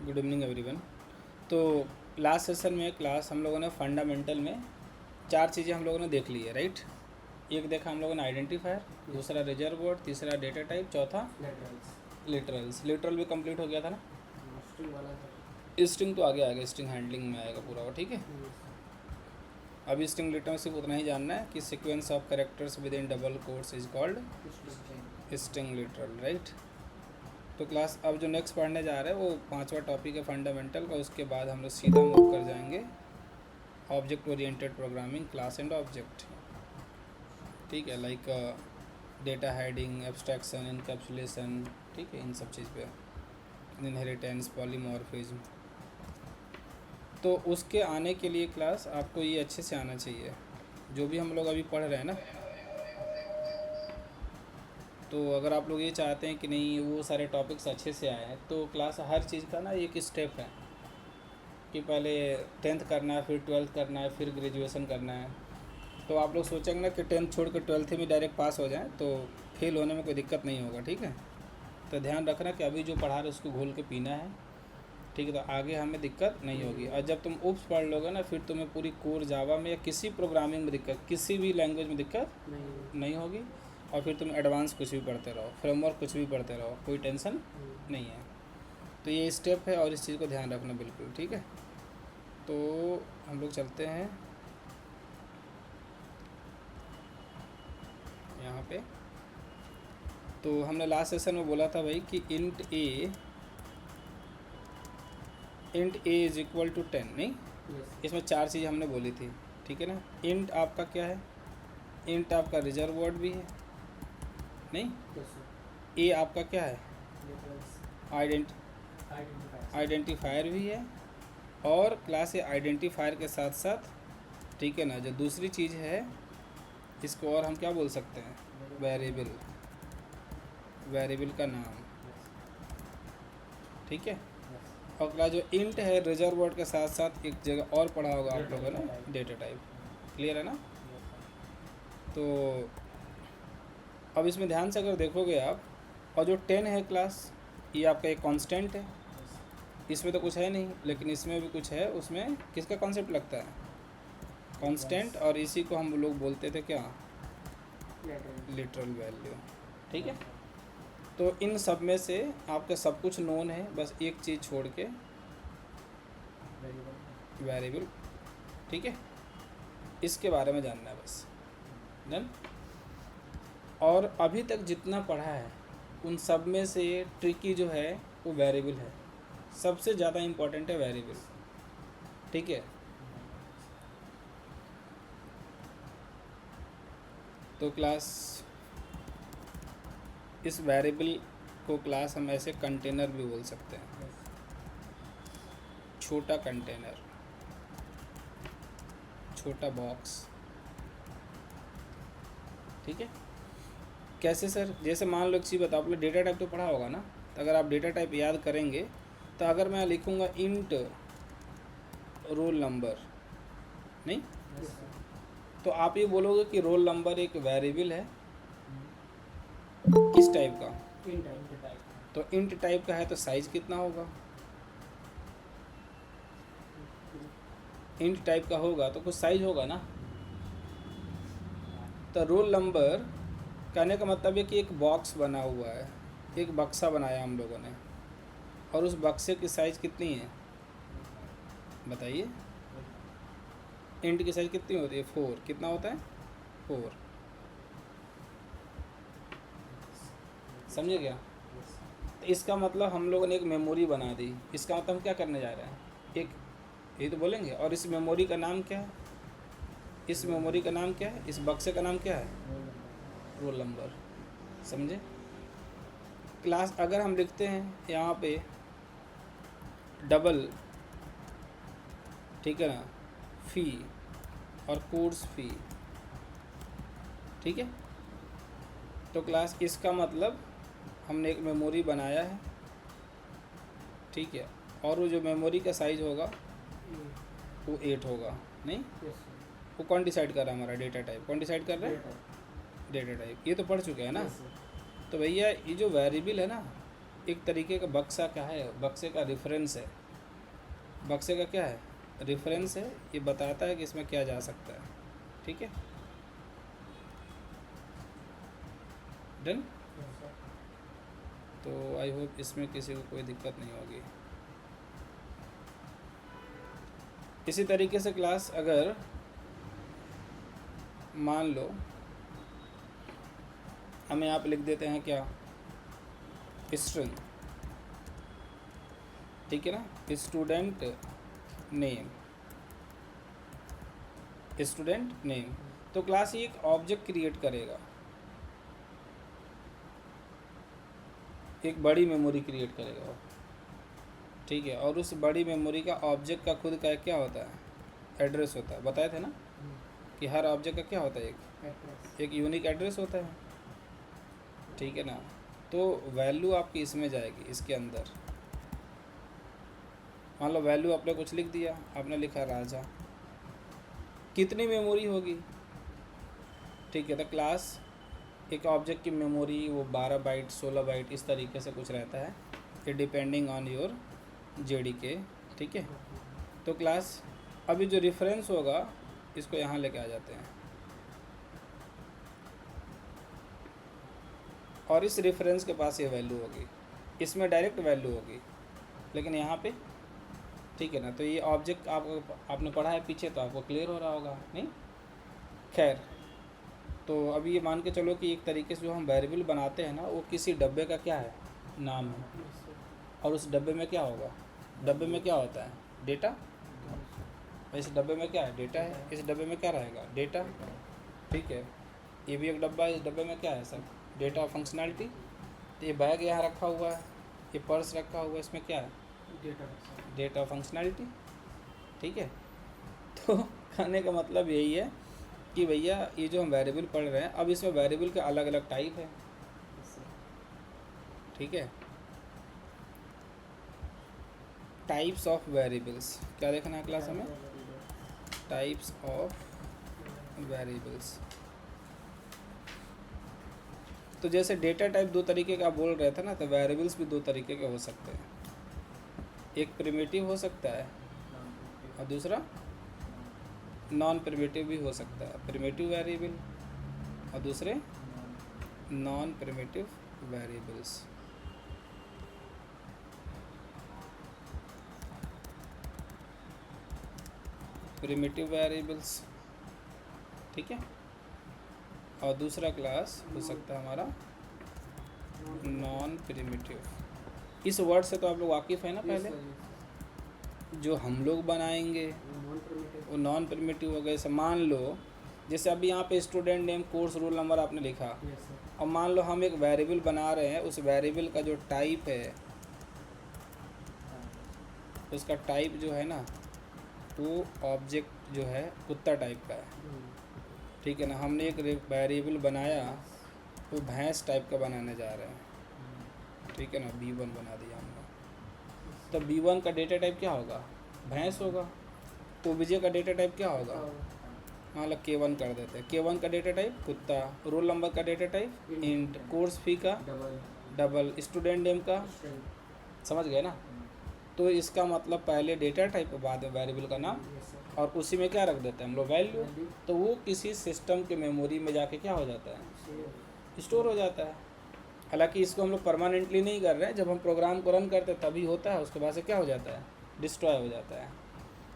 Good evening everyone. तो last session में class हम लोगों ने फंडामेंटल में चार चीज़ें हम लोगों ने देख ली है, राइट। एक देखा हम लोगों ने आइडेंटिफायर, दूसरा रिजर्व वर्ड, तीसरा डेटा टाइप, चौथा लिटरल्स। लिटरल भी कंप्लीट हो गया था ना। स्ट्रिंग तो आगे आएगा, स्ट्रिंग हैंडलिंग में आएगा पूरा वो, ठीक है। अभी स्ट्रिंग लिटरल सिर्फ उतना ही जानना है कि sequence of characters with in double quotes is called string literal, right. तो क्लास अब जो नेक्स्ट पढ़ने जा रहे हैं वो पांचवा टॉपिक है फंडामेंटल का। उसके बाद हम लोग सीधा मूव कर जाएंगे object oriented programming, class and object, ठीक है। Like data heading, abstraction, encapsulation, ठीक है, इन सब चीज़ पे, इनहेरिटेंस, पॉलीमॉर्फिज्म। तो उसके आने के लिए क्लास आपको ये अच्छे से आना चाहिए जो भी हम लोग अभी पढ़ रहे हैं ना। तो अगर आप लोग ये चाहते हैं कि नहीं वो सारे टॉपिक्स अच्छे से आए हैं तो क्लास हर चीज़ का ना एक स्टेप है कि पहले 10th करना है, फिर 12th करना है, फिर ग्रेजुएशन करना है। तो आप लोग सोचेंगे ना कि 10th छोड़ कर 12th में डायरेक्ट पास हो जाएं तो फेल होने में कोई दिक्कत नहीं होगा, ठीक है। तो ध्यान रखना कि अभी जो पढ़ा रहे उसको घोल के पीना है, ठीक है। तो आगे हमें दिक्कत नहीं होगी। और जब तुम उप्स पढ़ लोगे ना फिर तुम्हें पूरी कोर जावा में या किसी प्रोग्रामिंग में दिक्कत, किसी भी लैंग्वेज में दिक्कत नहीं होगी। और फिर तुम एडवांस कुछ भी पढ़ते रहो, फ्रेमवर्क कुछ भी पढ़ते रहो, कोई टेंशन नहीं है। तो ये स्टेप है और इस चीज़ को ध्यान रखना बिल्कुल, ठीक है। तो हम लोग चलते हैं यहाँ पे। तो हमने लास्ट सेशन में बोला था भाई कि int A is equal to 10, नहीं। इसमें चार चीज़ हमने बोली थी, ठीक है ना। इंट आपका क्या है? इंट आपका रिजर्व वर्ड भी है, नहीं। ए आपका क्या है? आइडेंटिफायर भी है। और क्लास ए आइडेंटिफायर के साथ साथ, ठीक है ना, जो दूसरी चीज़ है इसको और हम क्या बोल सकते हैं? वेरिएबल, वेरिएबल का नाम, ठीक है। और क्लास जो इंट है रिजर्व वर्ड के साथ साथ एक जगह और पढ़ा होगा आप लोगों ने, डेटा टाइप। क्लियर है ना। तो अब इसमें ध्यान से अगर देखोगे आप, और जो 10 है क्लास, ये आपका एक कांस्टेंट है। इसमें तो कुछ है नहीं, लेकिन इसमें भी कुछ है। उसमें किसका कॉन्सेप्ट लगता है? कांस्टेंट। और इसी को हम लोग बोलते थे क्या? लिटरल वैल्यू, ठीक है। तो इन सब में से आपका सब कुछ नोन है, बस एक चीज़ छोड़ के, वेरिएबल, ठीक है। इसके बारे में जानना है बस, डन। और अभी तक जितना पढ़ा है उन सब में से ट्रिकी जो है वो वेरिएबल है। सबसे ज़्यादा इम्पोर्टेंट है वेरिएबल, ठीक है। तो क्लास इस वेरिएबल को क्लास हम ऐसे कंटेनर भी बोल सकते हैं, छोटा कंटेनर, छोटा बॉक्स, ठीक है। कैसे सर? जैसे मान लो एक चीज़ बताओ, आपने डेटा टाइप तो पढ़ा होगा ना। तो अगर आप डेटा टाइप याद करेंगे तो अगर मैं लिखूँगा इंट रोल नंबर, नहीं, तो आप ये बोलोगे कि रोल नंबर एक वेरिएबल है किस टाइप का? तो इंट टाइप का है तो साइज कितना होगा? इंट टाइप का होगा तो कुछ साइज होगा ना। तो रोल नंबर कहने का मतलब है कि एक बॉक्स बना हुआ है, एक बक्सा बनाया हम लोगों ने, और उस बक्से की साइज़ कितनी है बताइए? इंट की साइज़ कितनी होती है? 4। कितना होता है? 4। समझे क्या? तो इसका मतलब हम लोगों ने एक मेमोरी बना दी। इसका मतलब हम क्या करने जा रहे हैं? एक, ये तो बोलेंगे। और इस मेमोरी का नाम क्या है? इस मेमोरी का नाम क्या है? इस बक्से का नाम क्या है? Roll number. समझे? क्लास अगर हम लिखते हैं यहाँ पे डबल, ठीक है ना, फ़ी और कोर्स फ़ी, ठीक है। तो क्लास इसका मतलब हमने एक मेमोरी बनाया है, ठीक है। और वो जो मेमोरी का साइज़ होगा वो 8 होगा, नहीं। वो कौन डिसाइड कर रहा है? हमारा डेटा टाइप। कौन डिसाइड कर रहा है? Data type. ये तो पढ़ चुके हैं ना। तो भैया ये जो वेरिएबल है ना, एक तरीके का बक्सा क्या है, बक्से का रेफरेंस है, बक्से का क्या है, रेफरेंस है, ये बताता है कि इसमें क्या जा सकता है। ठीक है, डन। तो आई होप इसमें किसी को कोई दिक्कत नहीं होगी। इसी तरीके से क्लास अगर मान लो हमें आप लिख देते हैं क्या, स्ट्रिंग, ठीक है ना, स्टूडेंट नेम, स्टूडेंट नेम, तो क्लास ये एक ऑब्जेक्ट क्रिएट करेगा, एक बड़ी मेमोरी क्रिएट करेगा वो, ठीक है। और उस बड़ी मेमोरी का ऑब्जेक्ट का खुद का क्या होता है, एड्रेस होता है। बताए थे ना कि हर ऑब्जेक्ट का क्या होता है, एक यूनिक एड्रेस होता है, ठीक है ना। तो वैल्यू आपकी इसमें जाएगी, इसके अंदर। मान लो वैल्यू आपने कुछ लिख दिया, आपने लिखा राजा, कितनी मेमोरी होगी, ठीक है। तो क्लास एक ऑब्जेक्ट की मेमोरी वो 12 बाइट 16 बाइट इस तरीके से कुछ रहता है, ये डिपेंडिंग ऑन योर जेडीके, ठीक है। तो क्लास अभी जो रेफरेंस होगा इसको यहाँ लेके आ जाते हैं, और इस रेफरेंस के पास ये वैल्यू होगी, इसमें डायरेक्ट वैल्यू होगी, लेकिन यहाँ पे, ठीक है ना। तो ये ऑब्जेक्ट आपने पढ़ा है पीछे, तो आपको क्लियर हो रहा होगा नहीं, खैर। तो अभी ये मान के चलो कि एक तरीके से जो हम वेरिएबल बनाते हैं ना, वो किसी डब्बे का क्या है, नाम है, और उस डब्बे में क्या होगा, डब्बे में क्या होता है, डेटा। इस डब्बे में क्या है, डेटा है, इस डब्बे में क्या रहेगा, डेटा, ठीक है। ये भी एक डब्बा है, इस डब्बे में क्या है सब, डेटा फंक्शनैलिटी। तो ये बैग यहाँ रखा हुआ है, ये पर्स रखा हुआ है, इसमें क्या है, डेटा फंक्शनैलिटी, ठीक है। तो कहने का मतलब यही है कि भैया ये जो हम वेरिएबल पढ़ रहे हैं, अब इसमें वेरिएबल के अलग अलग टाइप है, ठीक है। टाइप्स ऑफ वेरिएबल्स क्या देखना है क्लास में, टाइप्स ऑफ वेरिएबल्स। तो जैसे डेटा टाइप दो तरीके का बोल रहे थे ना, तो वेरिएबल्स भी दो तरीके के हो सकते हैं, एक प्रिमिटिव हो सकता है और दूसरा नॉन प्रिमिटिव भी हो सकता है। प्रिमिटिव वेरिएबल और दूसरे non primitive variables. Primitive variables, ठीक है, और दूसरा क्लास हो सकता है हमारा नॉन प्रिमिटिव। इस वर्ड से तो आप लोग वाकिफ़ है ना, पहले जो हम लोग बनाएंगे वो नॉन प्रिमिटिव हो गए। जैसे मान लो, जैसे अभी यहाँ पे student name course roll number आपने लिखा, और मान लो हम एक वेरिएबल बना रहे हैं, उस वेरिएबल का जो टाइप है, उसका टाइप जो है ना, वो ऑब्जेक्ट जो है कुत्ता टाइप का है, ठीक है ना। हमने एक वेरिएबल बनाया, वो भैंस टाइप का बनाने जा रहे हैं, ठीक है ना, B1 बना दिया हमने। तो B1 का डेटा टाइप क्या होगा, भैंस होगा। ओबीजे का डेटा टाइप क्या होगा, मान लो K1 कर देते हैं, K1 का डेटा टाइप कुत्ता, रोल नंबर का data type int, course fee का डबल, स्टूडेंट नेम का, समझ गए ना। तो इसका मतलब पहले डेटा टाइप, बाद में वेरिएबल का नाम, और उसी में क्या रख देते हैं हम लोग, वैल्यू। तो वो किसी सिस्टम के मेमोरी में जाके क्या हो जाता है, स्टोर हो जाता है। हालांकि इसको हम लोग परमानेंटली नहीं कर रहे हैं, जब हम प्रोग्राम को रन करते हैं तभी होता है, उसके बाद से क्या हो जाता है, डिस्ट्रॉय हो जाता है।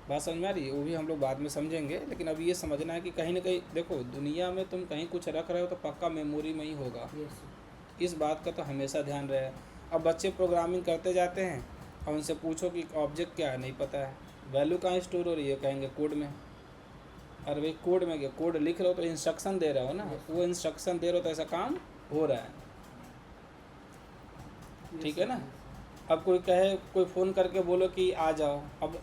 बात समझ में आ रही है, वो भी हम लोग बाद में समझेंगे। लेकिन अभी ये समझना है कि कहीं ना कहीं देखो, दुनिया में तुम कहीं कुछ रख रहे हो तो पक्का मेमोरी में ही होगा, इस बात का तो हमेशा ध्यान रहे। अब बच्चे प्रोग्रामिंग करते जाते हैं, और उनसे पूछो कि ऑब्जेक्ट क्या है, नहीं पता है, वैल्यू कहाँ स्टोर हो रही है, कहेंगे कोड में। अरे भाई कोड में क्या, कोड लिख रहे हो तो इंस्ट्रक्शन दे रहे हो ना, वो इंस्ट्रक्शन दे रहे हो तो ऐसा काम हो रहा है, ठीक है ना। अब कोई कहे, कोई फ़ोन करके बोलो कि आ जाओ, अब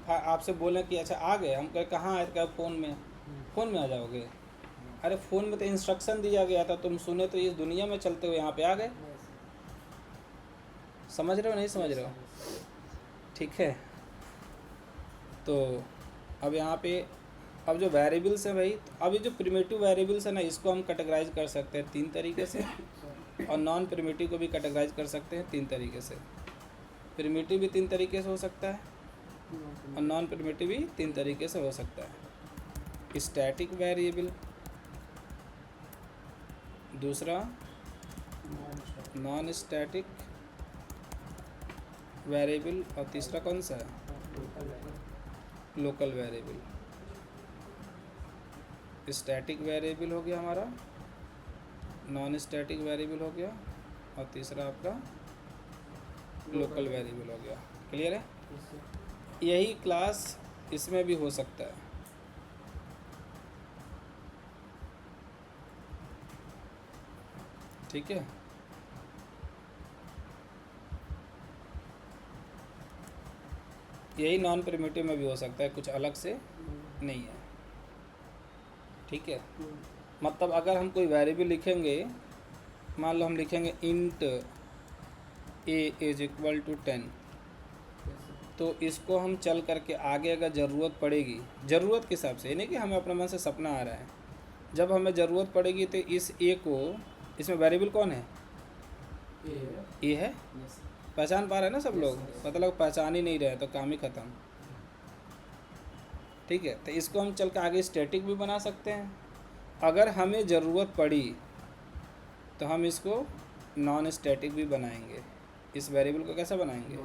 आपसे बोलें कि अच्छा आ गए, हम कहे कहाँ आए, क्या फ़ोन में आ जाओगे। अरे फ़ोन में तो इंस्ट्रक्शन दिया गया था, तुम सुने तो इस दुनिया में चलते हुए यहाँ पे आ गए। समझ रहे हो नहीं समझ रहे हो, ठीक है। तो अब यहाँ पे अब जो वेरिएबल्स है भाई, तो अभी जो प्रिमिटिव वेरिएबल्स है ना, इसको हम कैटेगराइज कर सकते हैं 3 तरीके से। और नॉन प्रिमिटिव को भी कैटेगराइज कर सकते हैं 3 तरीके से। प्रिमिटिव भी 3 तरीके से हो सकता है और नॉन प्रिमिटिव भी 3 तरीके से हो सकता है। स्टैटिक वेरिएबल, दूसरा नॉन स्टैटिक वेरिएबल और तीसरा कौन सा है? Local variable. स्टैटिक वेरिएबल हो गया हमारा, नॉन स्टैटिक वेरिएबल हो गया और तीसरा आपका लोकल वेरिएबल हो गया। क्लियर है? यही क्लास इसमें भी हो सकता है। ठीक है, यही नॉन प्रिमिटिव में भी हो सकता है, कुछ अलग से नहीं है। ठीक है, मतलब अगर हम कोई वेरिएबल लिखेंगे, मान लो हम लिखेंगे int a is equal to 10, तो इसको हम चल करके आगे अगर ज़रूरत पड़ेगी, ज़रूरत के हिसाब से, यानी कि हमें अपने मन से सपना आ रहा है, जब हमें ज़रूरत पड़ेगी तो इस a को, इसमें वेरिएबल कौन है? a है। पहचान पा रहे हैं ना सब लोग? मतलब पहचान ही नहीं रहे तो काम ही ख़त्म। ठीक है, तो इसको हम चल के आगे स्टैटिक भी बना सकते हैं। अगर हमें ज़रूरत पड़ी तो हम इसको नॉन स्टैटिक भी बनाएंगे। इस वेरिएबल को कैसे बनाएंगे?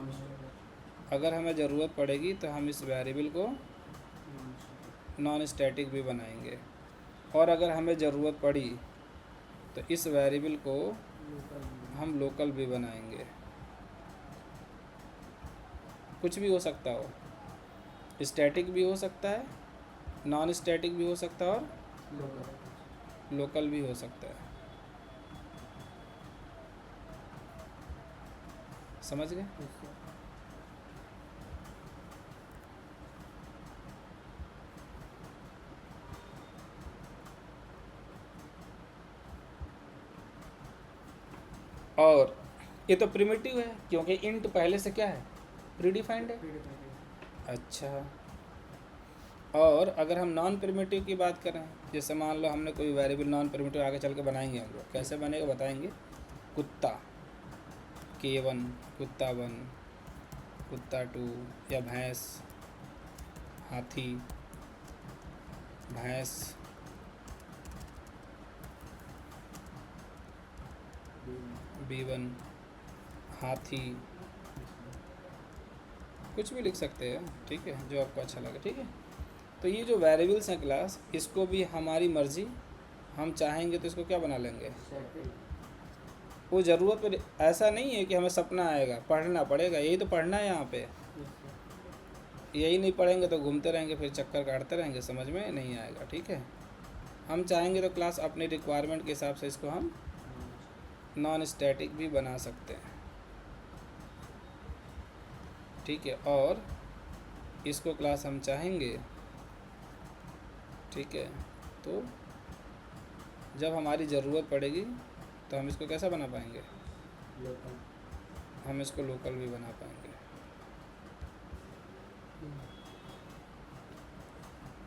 अगर हमें ज़रूरत पड़ेगी तो हम इस वेरिएबल को नॉन स्टैटिक भी बनाएंगे, और अगर हमें ज़रूरत पड़ी तो इस वेरिएबल को हम लोकल भी बनाएंगे। कुछ भी हो सकता हो, स्टैटिक भी हो सकता है, नॉन स्टैटिक भी हो सकता है और लोकल भी हो सकता है। समझ गए? और ये तो प्रिमिटिव है क्योंकि इंट पहले से क्या है? प्रीडिफाइंड है। अच्छा, और अगर हम नॉन प्रिमिटिव की बात करें, जैसे मान लो हमने कोई वेरिएबल नॉन प्रिमिटिव आगे चल के बनाएंगे हम लोग, कैसे बनेगा बताएंगे। कुत्ता K1, कुत्ता 1, कुत्ता 2, या भैंस, हाथी, भैंस, B1, हाथी, कुछ भी लिख सकते हैं। ठीक है, जो आपको अच्छा लगे। ठीक है, तो ये जो वेरिएबल्स हैं क्लास, इसको भी हमारी मर्ज़ी, हम चाहेंगे तो इसको क्या बना लेंगे, वो ज़रूरत पर। ऐसा नहीं है कि हमें सपना आएगा, पढ़ना पड़ेगा, यही तो पढ़ना है यहाँ पे। यही नहीं पढ़ेंगे तो घूमते रहेंगे, फिर चक्कर काटते रहेंगे, समझ में नहीं आएगा। ठीक है, हम चाहेंगे तो क्लास अपनी रिक्वायरमेंट के हिसाब से इसको हम नॉन स्टैटिक भी बना सकते हैं। ठीक है, और इसको क्लास हम चाहेंगे, ठीक है, तो जब हमारी ज़रूरत पड़ेगी तो हम इसको कैसा बना पाएंगे? हम इसको लोकल भी बना पाएंगे।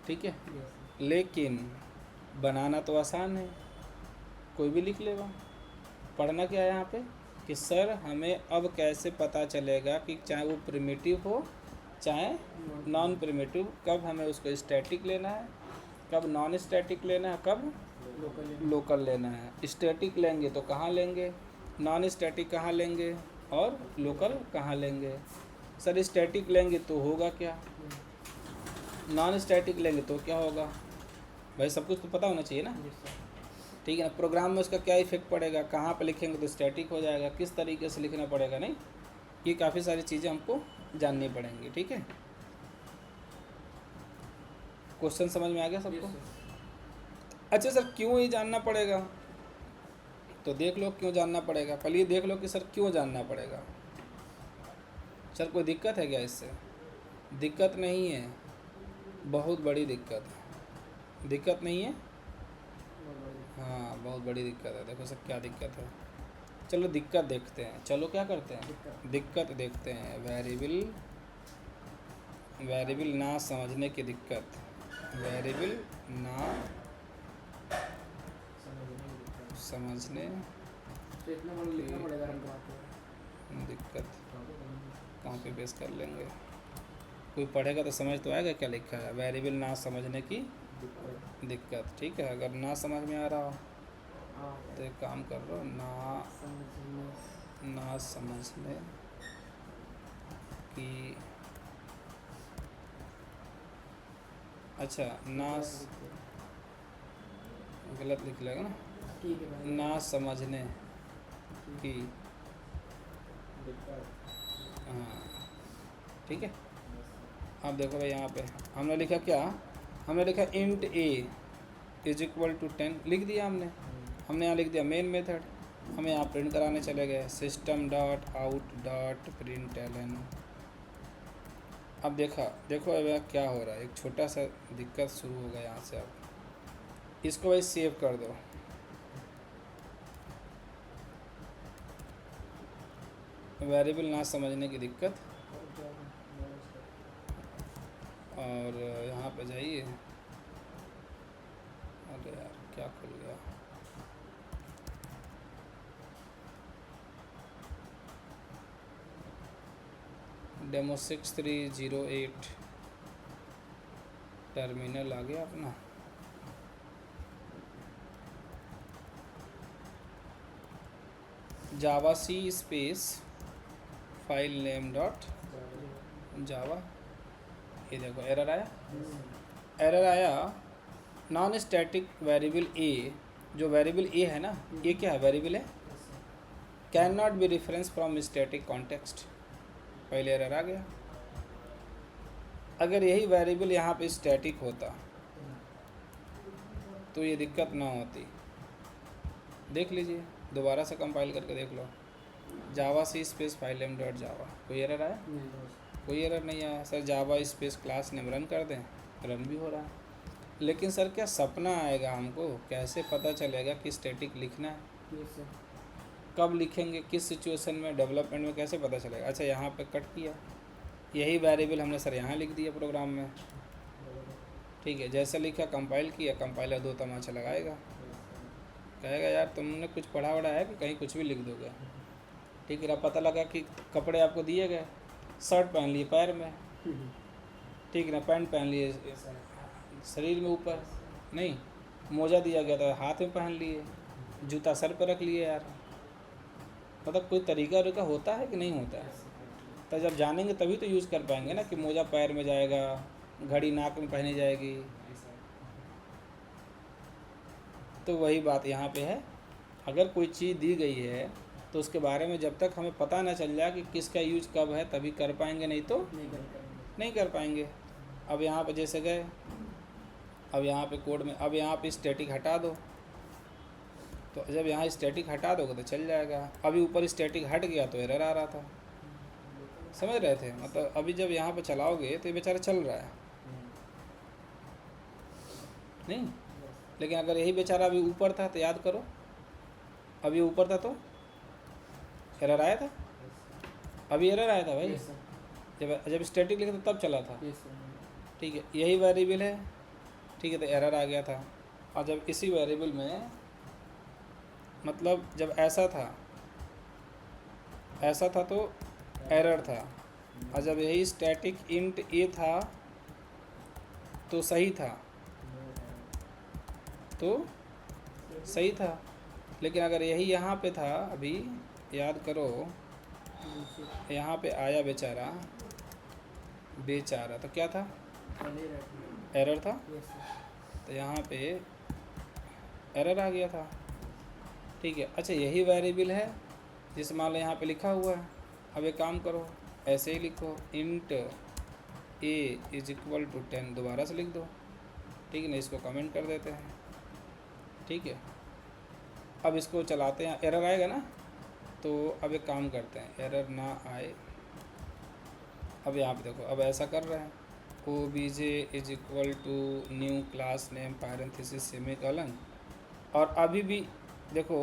ठीक है, लेकिन बनाना तो आसान है, कोई भी लिख लेगा। पढ़ना क्या है यहाँ पे कि सर हमें अब कैसे पता चलेगा कि चाहे वो प्रिमिटिव हो चाहे नॉन प्रिमिटिव, कब हमें उसको स्टैटिक लेना है, कब नॉन स्टैटिक लेना है, कब लोकल लेना है। स्टैटिक लेंगे तो कहाँ लेंगे, नॉन स्टैटिक कहाँ लेंगे, और लोकल कहाँ लेंगे। सर स्टैटिक लेंगे तो होगा क्या, नॉन स्टैटिक लेंगे तो क्या होगा। भाई सब कुछ तो पता होना चाहिए ना। ठीक है ना, प्रोग्राम में उसका क्या इफेक्ट पड़ेगा, कहाँ पे लिखेंगे तो स्टैटिक हो जाएगा, किस तरीके से लिखना पड़ेगा, नहीं, ये काफ़ी सारी चीज़ें हमको जाननी पड़ेंगी। ठीक है, क्वेश्चन समझ में आ गया सबको? अच्छा सर क्यों ये जानना पड़ेगा, तो देख लो क्यों जानना पड़ेगा। पहले ये देख लो कि सर क्यों जानना पड़ेगा। सर कोई दिक्कत है क्या इससे? दिक्कत नहीं है, बहुत बड़ी दिक्कत है। दिक्कत नहीं है, हाँ बहुत बड़ी दिक्कत है। देखो सर क्या दिक्कत है, चलो दिक्कत देखते हैं। चलो क्या करते हैं, दिक्कत देखते हैं। वेरिएबल ना समझने की दिक्कत, वेरिएबल ना समझने तो इतना बड़ा लिखना पड़ेगा रन कराते दिक्कत कहाँ पे बेस कर लेंगे। कोई पढ़ेगा तो समझ तो आएगा क्या लिखा है। वेरिएबल ना समझने की दिक्कत, ठीक है। अगर ना समझ में आ रहा हो तो एक काम कर लो, ना समझने की, अच्छा ना गलत लिख लेगा ना, ठीक है भाई। ना समझने की, हाँ ठीक है। अब देखो भाई यहाँ पे हमने लिखा क्या, हमने लिखा int A is equal to 10 लिख दिया हमने यहाँ लिख दिया मेन मेथड। हमें यहाँ प्रिंट कराने चले गए system dot out dot print LN. अब देखो अब क्या हो रहा है, एक छोटा सा दिक्कत शुरू हो गया यहाँ से। अब इसको भाई सेव कर दो, वेरिएबल ना समझने की दिक्कत। और यहाँ पे जाइए, अरे यार क्या खुल गया, डेमो 6308 टर्मिनल आ गया अपना। Java C space file name dot Java, ये देखो एरर आया, एरर आया। नॉन स्टैटिक वेरिएबल ए, जो वेरिएबल ए है ना, ये क्या है, वेरिएबल है, can not be reference from static context, पहले एरर आ गया। अगर यही वेरिएबल यहाँ पे स्टैटिक होता तो ये दिक्कत ना होती। देख लीजिए, दोबारा से कंपाइल करके देख लो, Java C space file name dot Java, कोई एरर आया? कोई एरर नहीं आया। Sir Java space class name run कर दें, रन भी हो रहा है। लेकिन सर क्या सपना आएगा हमको, कैसे पता चलेगा कि स्टैटिक लिखना है, कब लिखेंगे, किस सिचुएशन में, डेवलपमेंट में कैसे पता चलेगा। अच्छा यहाँ पे कट किया, यही वेरिएबल हमने सर यहाँ लिख दिया प्रोग्राम में, ठीक है। जैसे लिखा कंपाइल किया, कंपाइलर 2 तमाचा लगाएगा, कहेगा यार तुमने कुछ पढ़ा वढ़ा है कि कहीं कुछ भी लिख दोगे, ठीक है। अब पता लगा कि कपड़े आपको दिए गए, शर्ट पहन लिए पैर में, ठीक है ना, पैंट पहन लिए शरीर में ऊपर, नहीं मोजा दिया गया था हाथ में पहन लिए, जूता सर पर रख लिए यार, मतलब कोई तरीका होता है कि नहीं होता है। तो जब जानेंगे तभी तो यूज़ कर पाएंगे ना, कि मोजा पैर में जाएगा, घड़ी नाक में पहनी जाएगी। तो वही बात यहाँ पे है, अगर कोई चीज़ दी गई है तो उसके बारे में जब तक हमें पता ना चल जाए कि किसका यूज कब है तभी कर पाएंगे, नहीं तो नहीं कर पाएंगे। अब यहाँ पे जैसे गए, अब यहाँ पे कोड में, अब यहाँ पे स्टैटिक हटा दो, तो जब यहाँ स्टैटिक हटा दोगे तो चल जाएगा। अभी ऊपर स्टैटिक हट गया तो एरर आ रहा था, समझ रहे थे। मतलब अभी जब यहाँ पे चलाओगे तो ये बेचारा चल रहा है नहीं, लेकिन अगर यही बेचारा अभी ऊपर था तो याद करो, अभी ऊपर था तो एरर आया था, अभी एरर आया था भाई, जब स्टैटिक लिखा था तब चला था, ठीक है। यही वेरिएबल है, ठीक है, तो एरर आ गया था। और जब इसी वेरिएबल में, मतलब जब ऐसा था तो एरर था, और जब यही स्टैटिक इंट ए था तो सही था, तो सही था। लेकिन अगर यही यहाँ पे था, अभी याद करो, यहाँ पे आया बेचारा तो क्या था, एरर था, तो यहाँ पे एरर आ गया था, ठीक है। अच्छा यही वेरिएबल है जिस मान लो यहाँ पे लिखा हुआ है। अब एक काम करो, ऐसे ही लिखो, int A is equal to 10, दोबारा से लिख दो, ठीक है ना, इसको कमेंट कर देते हैं, ठीक है। अब इसको चलाते हैं, एरर आएगा ना, तो अब एक काम करते हैं, एरर ना आए। अब यहाँ पे देखो, अब ऐसा कर रहे हैं, obj is equal to new class name parenthesis semicolon, और अभी भी देखो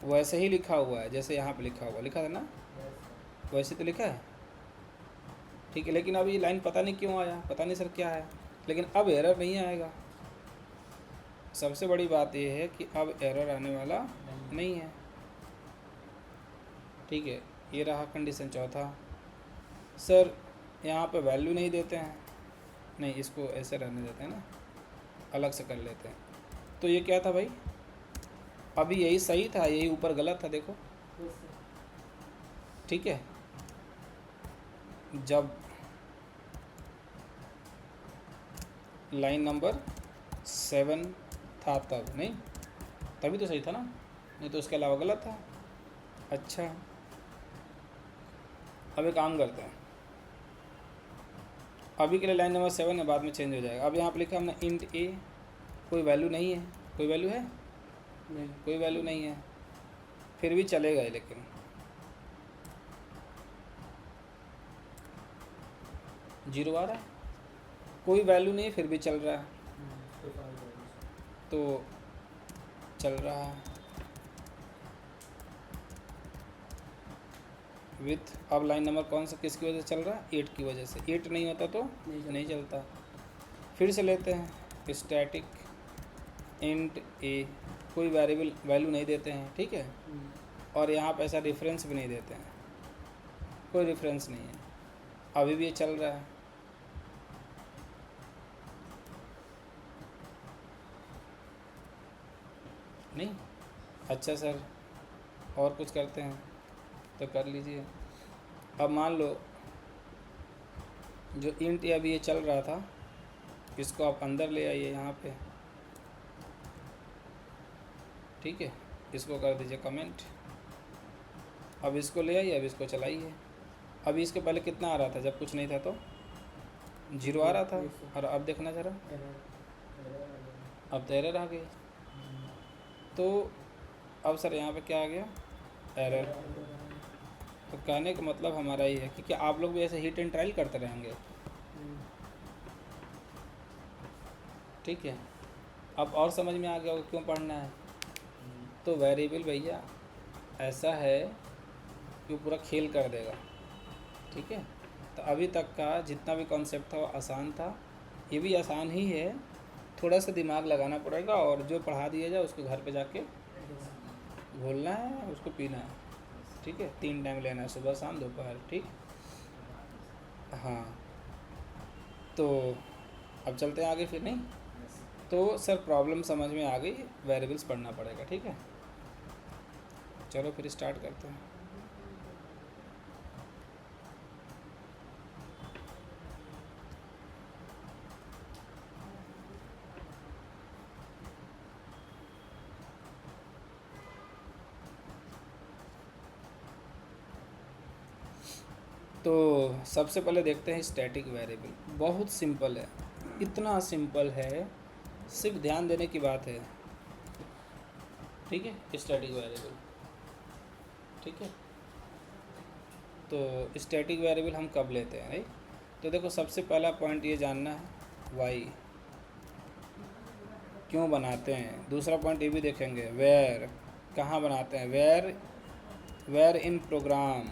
वैसे ही लिखा हुआ है जैसे यहाँ पे लिखा था ना, वैसे तो लिखा है, ठीक है। लेकिन अब ये लाइन पता नहीं क्यों आया, पता नहीं सर क्या है, लेकिन अब एरर नहीं आएगा। सबसे बड़ी बात यह है कि अब एरर आने वाला नहीं है, ठीक है, ये रहा कंडीशन चौथा। सर यहाँ पे वैल्यू नहीं देते हैं, नहीं इसको ऐसे रहने देते हैं ना, अलग से कर लेते हैं। तो ये क्या था भाई, अभी यही सही था, यही ऊपर गलत था, देखो। ठीक है, जब लाइन नंबर 7 था तब, नहीं तभी तो सही था ना, नहीं तो उसके अलावा गलत था। अच्छा, अब एक काम करते हैं, अभी के लिए लाइन नंबर 7 है, बाद में चेंज हो जाएगा। अब यहाँ पर लिखा हमने इंट ए, कोई वैल्यू नहीं है, कोई वैल्यू है नहीं, कोई वैल्यू नहीं है, फिर भी चलेगा ये, लेकिन जीरो आ रहा है, कोई वैल्यू नहीं फिर भी चल रहा है, तो चल रहा है विथ। अब लाइन नंबर कौन सा किसकी वजह से चल रहा है, 8 की वजह से। 8 नहीं होता तो नहीं चलता। फिर से लेते हैं स्टैटिक इंट ए, कोई वेरिएबल वैल्यू नहीं देते हैं, ठीक है, और यहाँ पे ऐसा रेफरेंस भी नहीं देते हैं, कोई रेफरेंस नहीं है, अभी भी ये चल रहा है। नहीं, अच्छा सर और कुछ करते हैं तो कर लीजिए। अब मान लो जो इंट अभी ये चल रहा था, इसको आप अंदर ले आइए यहाँ पे, ठीक है, इसको कर दीजिए कमेंट। अब इसको ले आइए, अब इसको चलाइए। अभी इसके पहले कितना आ रहा था, जब कुछ नहीं था तो 0 आ रहा था, और अब देखना जरा, अब तो एरर आ गई। तो अब सर यहाँ पे क्या आ गया, एरर। तो कहने का मतलब हमारा ये है कि क्या आप लोग भी ऐसे हिट एंड ट्रायल करते रहेंगे, ठीक है। अब और समझ में आ गया होगा क्यों पढ़ना है। तो वेरिएबल भैया ऐसा है कि वो पूरा खेल कर देगा, ठीक है। तो अभी तक का जितना भी कॉन्सेप्ट था वो आसान था, ये भी आसान ही है, थोड़ा सा दिमाग लगाना पड़ेगा, और जो पढ़ा दिया जाए उसको घर पे जाके घोलना है, उसको पीना है, ठीक है। 3 टाइम लेना है, सुबह शाम दोपहर, ठीक। हाँ, तो अब चलते हैं आगे फिर। नहीं तो सर प्रॉब्लम समझ में आ गई, वेरिएबल्स पढ़ना पड़ेगा, ठीक है। चलो फिर स्टार्ट करते हैं। तो सबसे पहले देखते हैं स्टैटिक वेरिएबल। बहुत सिंपल है, इतना सिंपल है, सिर्फ ध्यान देने की बात है, ठीक है। स्टैटिक वेरिएबल, ठीक है। तो स्टैटिक वेरिएबल हम कब लेते हैं, राइट। तो देखो सबसे पहला पॉइंट ये जानना है, वाई क्यों बनाते हैं। दूसरा पॉइंट ये भी देखेंगे, वेयर कहाँ बनाते हैं, वेयर इन प्रोग्राम,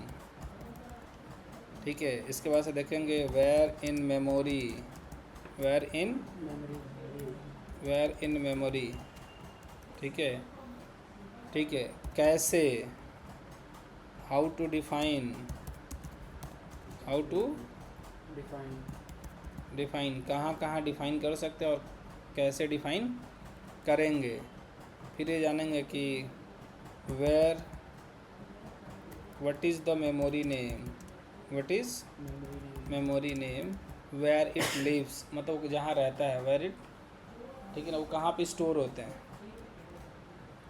ठीक है। इसके बाद से देखेंगे where in memory, where in memory, ठीक है, ठीक है। कैसे, हाउ टू डिफाइन, डिफाइन कहाँ कहाँ डिफाइन कर सकते हैं और कैसे डिफाइन करेंगे। फिर ये जानेंगे कि where, what is the memory name, what is memory name, where it lives, मतलब जहाँ रहता है, वेयर इट, ठीक है ना, वो कहाँ पे स्टोर होते हैं,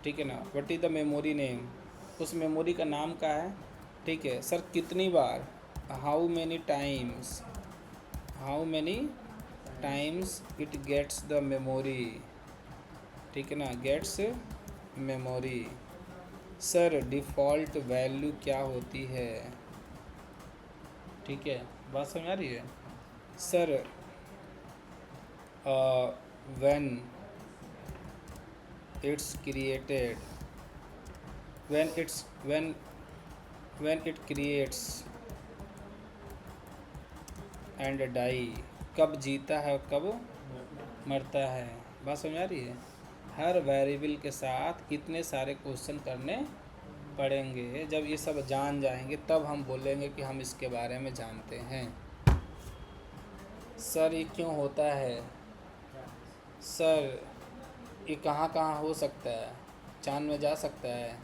ठीक है ना। What is the memory name, उस मेमोरी का नाम क्या है, ठीक है। सर कितनी बार, how many times it gets the memory, ठीक है ना, gets memory. Sir default value क्या होती है, ठीक है, बात समझ आ रही है। Sir when it's created, when it creates and die, कब जीता है और कब मरता है। बात समझ आ रही है। हर वेरिएबल के साथ इतने सारे क्वेश्चन करने पढ़ेंगे, जब ये सब जान जाएंगे तब हम बोलेंगे कि हम इसके बारे में जानते हैं। सर ये क्यों होता है? सर ये कहाँ कहाँ हो सकता है? चांद में जा सकता है,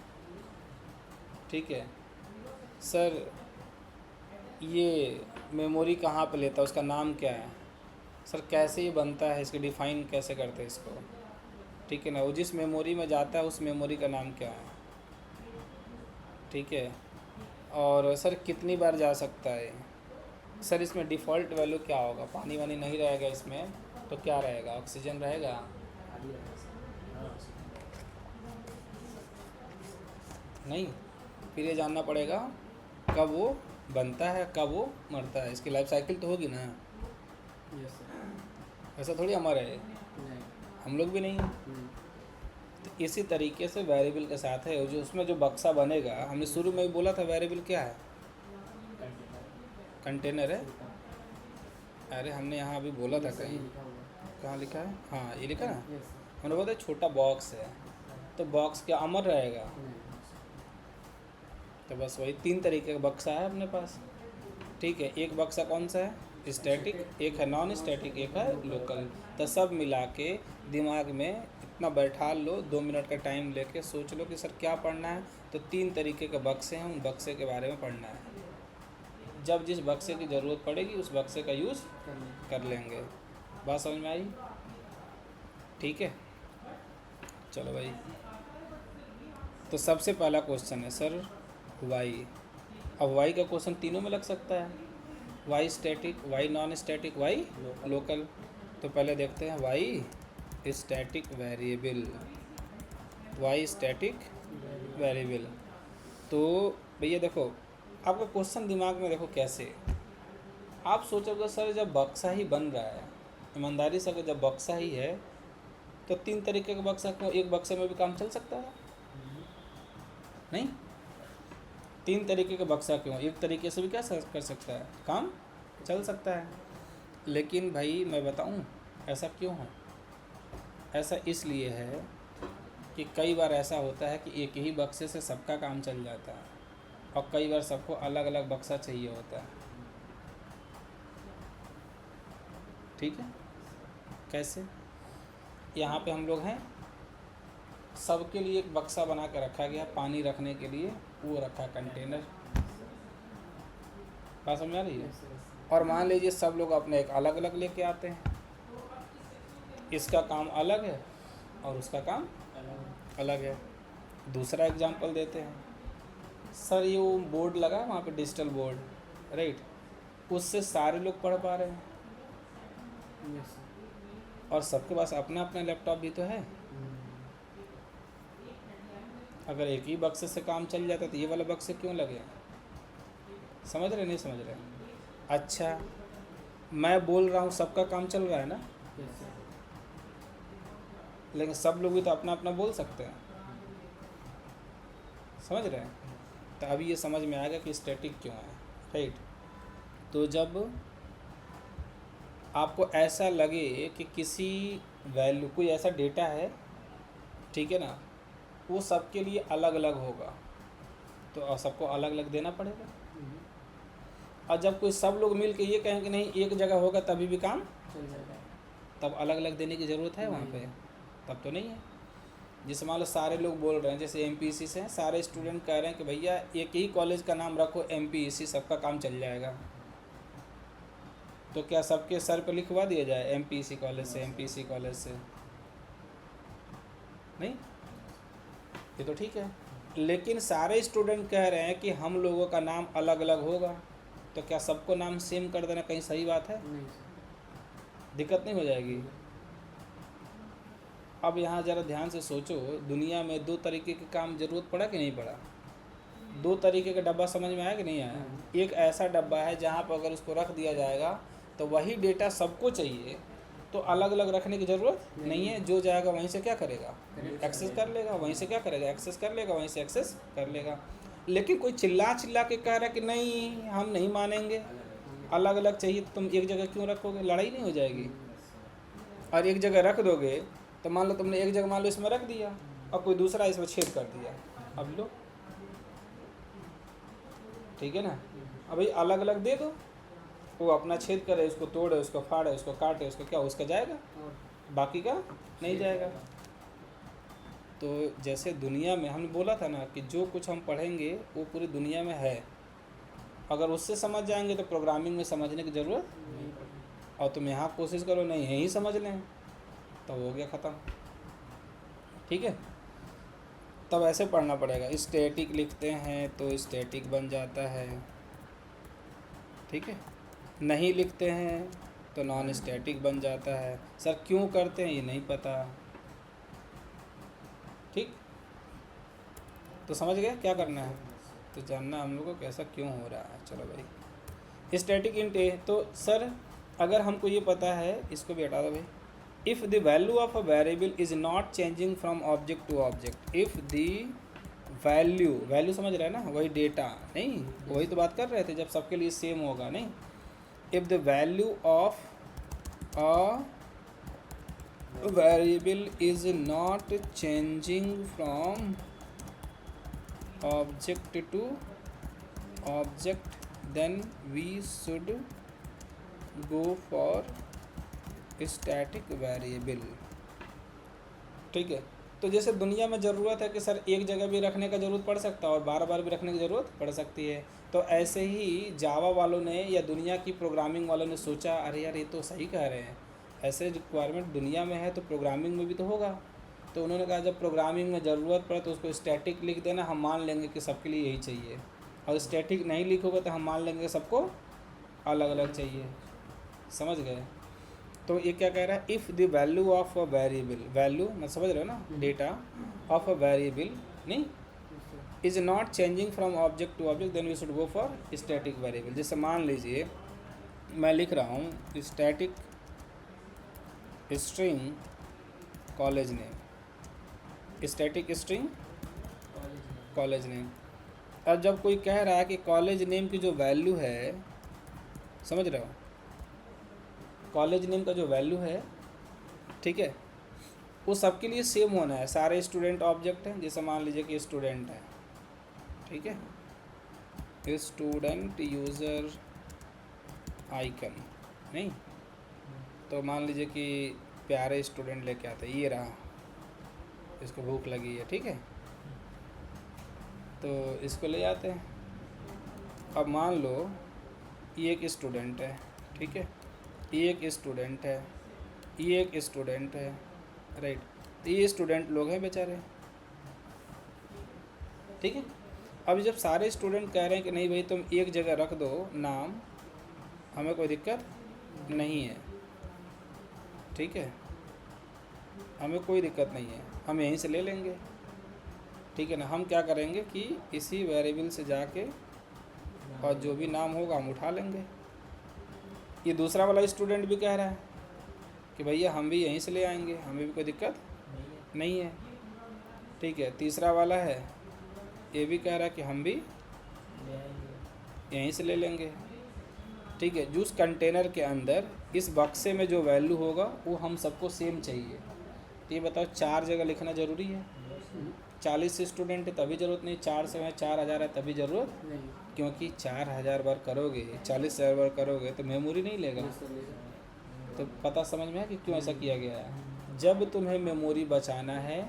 ठीक है। सर ये मेमोरी कहाँ पे लेता है, उसका नाम क्या है? सर कैसे ये बनता है, इसके डिफ़ाइन कैसे करते हैं इसको, ठीक है ना। वो जिस मेमोरी में जाता है उस मेमोरी का नाम क्या है, ठीक है। और सर कितनी बार जा सकता है? सर इसमें डिफ़ॉल्ट वैल्यू क्या होगा? पानी वानी नहीं रहेगा इसमें तो क्या रहेगा? ऑक्सीजन रहेगा। नहीं, फिर ये जानना पड़ेगा कब वो बनता है, कब वो मरता है। इसकी लाइफ साइकिल तो होगी ना। ऐसा थोड़ी अमर है, हम लोग भी नहीं हैं। तो इसी तरीके से वेरिएबल के साथ है, जो उसमें जो बक्सा बनेगा, हमने शुरू में ही बोला था वेरिएबल क्या है? कंटेनर है। अरे हमने यहाँ अभी बोला था कहीं, कहाँ लिखा है? हाँ ये लिखा ना, हमने बोला था छोटा बॉक्स है, तो बॉक्स क्या अमर रहेगा? तो बस वही 3 तरीके का बक्सा है अपने पास, ठीक है। एक बक्सा कौन सा है? स्टैटिक, एक है नॉन स्टैटिक, एक है लोकल। तो सब मिला के दिमाग में इतना बैठा लो, 2 मिनट का टाइम लेके सोच लो कि सर क्या पढ़ना है। तो 3 तरीके के बक्से हैं, उन बक्से के बारे में पढ़ना है। जब जिस बक्से की ज़रूरत पड़ेगी उस बक्से का यूज़ कर लेंगे। बात समझ में आई? ठीक है, चलो भाई। तो सबसे पहला क्वेश्चन है सर वाई। अब वाई का क्वेश्चन तीनों में लग सकता है, why static, why non static, why local. तो पहले देखते हैं why static variable, why static variable. तो भैया देखो, आपका क्वेश्चन दिमाग में देखो कैसे। आप सोचोगे सर जब बक्सा ही बन रहा है, ईमानदारी से अगर जब बक्सा ही है तो 3 तरीके का बक्सा क्यों? एक बक्से में भी काम चल सकता है? नहीं, 3 तरीके का बक्सा क्यों? एक तरीके से भी क्या कर सकता है, काम चल सकता है। लेकिन भाई मैं बताऊं ऐसा क्यों है? ऐसा इसलिए है कि कई बार ऐसा होता है कि एक ही बक्से से सबका काम चल जाता है, और कई बार सबको अलग अलग बक्सा चाहिए होता है, ठीक है। कैसे? यहाँ पे हम लोग हैं, सबके लिए एक बक्सा बना के रखा गया पानी रखने के लिए, वो रखा कंटेनर। बात समझ आ रही है? और मान लीजिए सब लोग अपने एक अलग अलग लेके आते हैं, इसका काम अलग है और उसका काम अलग है। दूसरा एग्जांपल देते हैं, सर ये वो बोर्ड लगा है वहाँ पे, डिजिटल बोर्ड, राइट, उससे सारे लोग पढ़ पा रहे हैं, और सबके पास अपना अपना लैपटॉप भी तो है। अगर एक ही बक्से से काम चल जाता तो ये वाला बक्से क्यों लगे? समझ रहे नहीं समझ रहे? अच्छा, मैं बोल रहा हूँ सबका काम चल रहा है ना, लेकिन सब लोग भी तो अपना अपना बोल सकते हैं, समझ रहे हैं? तो अभी ये समझ में आएगा कि स्टैटिक क्यों है, राइट। तो जब आपको ऐसा लगे कि किसी वैल्यू, कोई ऐसा डेटा है, ठीक है ना, वो सबके लिए अलग अलग होगा, तो सबको अलग अलग देना पड़ेगा। और जब कोई सब लोग मिल के ये कहें कि नहीं एक जगह होगा तभी भी काम चल जाएगा, तब अलग अलग देने की ज़रूरत है वहाँ पे? तब तो नहीं है। जैसे मान लो सारे लोग बोल रहे हैं, जैसे MPEC से हैं, सारे स्टूडेंट कह रहे हैं कि भैया एक ही कॉलेज का नाम रखो MPEC, सबका काम चल जाएगा। तो क्या सबके सर पर लिखवा दिया जाए MPEC कॉलेज से, MPEC कॉलेज से? नहीं, ये तो ठीक है। लेकिन सारे स्टूडेंट कह रहे हैं कि हम लोगों का नाम अलग अलग होगा, तो क्या सबको नाम सेम कर देना कहीं सही बात है? दिक्कत नहीं हो जाएगी? अब यहाँ ज़रा ध्यान से सोचो, दुनिया में 2 तरीके के काम ज़रूरत पड़ा कि नहीं पड़ा? 2 तरीके का डब्बा समझ में आया कि नहीं आया? एक ऐसा डब्बा है जहाँ पर अगर उसको रख दिया जाएगा तो वही डेटा सबको चाहिए, तो अलग अलग रखने की ज़रूरत नहीं है। जो जाएगा वहीं से क्या करेगा, एक्सेस कर लेगा, वहीं से क्या करेगा, एक्सेस कर लेगा, वहीं से एक्सेस कर लेगा। लेकिन कोई चिल्ला चिल्ला के कह रहा है कि नहीं हम नहीं मानेंगे, अलग अलग चाहिए, तो तुम एक जगह क्यों रखोगे? लड़ाई नहीं हो जाएगी? और एक जगह रख दोगे तो मान लो तुमने एक जगह मान लो इसमें रख दिया और कोई दूसरा इसमें छेद कर दिया, अब लो ठीक है ना। अब भाई अलग अलग दे दो, वो अपना छेद करे, उसको तोड़े, उसको फाड़े, उसको काटे, उसको क्या उसका जाएगा, और बाकी का नहीं जाएगा। तो जैसे दुनिया में हमने बोला था ना कि जो कुछ हम पढ़ेंगे वो पूरी दुनिया में है, अगर उससे समझ जाएंगे तो प्रोग्रामिंग में समझने की ज़रूरत, नहीं पड़ेगी। और तुम यहाँ कोशिश करो नहीं यहीं समझ लें तो हो गया ख़त्म। ठीक है, तब ऐसे पढ़ना पड़ेगा। स्टैटिक लिखते हैं तो स्टैटिक बन जाता है, ठीक है। नहीं लिखते हैं तो नॉन स्टैटिक बन जाता है। सर क्यों करते हैं ये नहीं पता, ठीक। तो समझ गए क्या करना है, तो जानना हम लोग को कैसा क्यों हो रहा है। चलो भाई, स्टैटिक इंट ए, तो सर अगर हमको ये पता है, इसको भी हटा दो भाई। If the value of a variable is not changing from object to object, if the value, value समझ रहे हैं ना, वही डेटा नहीं, वही तो बात कर रहे थे जब सबके लिए सेम होगा नहीं। If the value of a variable is not changing from object to object then we should go for static variable, ठीक है। तो जैसे दुनिया में ज़रूरत है कि सर एक जगह भी रखने का ज़रूरत पड़ सकता है और बार बार भी रखने की ज़रूरत पड़ सकती है, तो ऐसे ही जावा वालों ने या दुनिया की प्रोग्रामिंग वालों ने सोचा अरे यार ये तो सही कह रहे हैं, ऐसे रिक्वायरमेंट दुनिया में है तो प्रोग्रामिंग में भी तो होगा। तो उन्होंने कहा जब प्रोग्रामिंग में ज़रूरत पड़े तो उसको स्टैटिक लिख देना, हम मान लेंगे कि सबके लिए यही चाहिए, और स्टैटिक नहीं लिखोगे तो हम मान लेंगे कि सबको अलग अलग चाहिए। समझ गए। तो ये क्या कह रहा है, if the value of a variable, value मैं समझ रहे हो ना, डेटा ऑफ अ वेरिएबल नहीं is not changing from object to object then we should go for static variable. जैसे मान लीजिए मैं लिख रहा हूँ static string college name, static string college name. अब जब कोई कह रहा है कि कॉलेज नेम की जो वैल्यू है, समझ रहे हो, कॉलेज नेम का जो वैल्यू है, ठीक है, वो सबके लिए सेम होना है। सारे स्टूडेंट ऑब्जेक्ट हैं, जैसे मान लीजिए कि स्टूडेंट है, ठीक है, स्टूडेंट यूज़र आइकन नहीं, तो मान लीजिए कि प्यारे स्टूडेंट लेके आते हैं, ये रहा, इसको भूख लगी है, ठीक है, तो इसको ले आते हैं। अब मान लो ये एक स्टूडेंट है, ठीक है, ये एक स्टूडेंट है, ये एक स्टूडेंट है, राइट, तो ये स्टूडेंट लोग हैं बेचारे, ठीक है। अब जब सारे स्टूडेंट कह रहे हैं कि नहीं भाई तुम एक जगह रख दो नाम, हमें कोई दिक्कत नहीं है, ठीक है, हमें कोई दिक्कत नहीं है, हम यहीं से ले लेंगे, ठीक है ना। हम क्या करेंगे कि इसी वेरिएबल से जाके और जो भी नाम होगा हम उठा लेंगे। ये दूसरा वाला स्टूडेंट भी कह रहा है कि भैया हम भी यहीं से ले आएंगे, हमें भी कोई दिक्कत नहीं है, ठीक है। तीसरा वाला है, ये भी कह रहा है कि हम भी यहीं से ले लेंगे, ठीक है। जो उस कंटेनर के अंदर इस बक्से में जो वैल्यू होगा वो हम सबको सेम चाहिए। तो ये बताओ 4 जगह लिखना ज़रूरी है? 40 स्टूडेंट है तभी ज़रूरत नहीं, 4 से 4000 है तभी ज़रूरत नहीं। क्योंकि 4000 बार करोगे, 40,000 बार करोगे तो मेमोरी नहीं लेगा। तो पता समझ में है कि क्यों ऐसा किया गया है। जब तुम्हें मेमोरी बचाना है,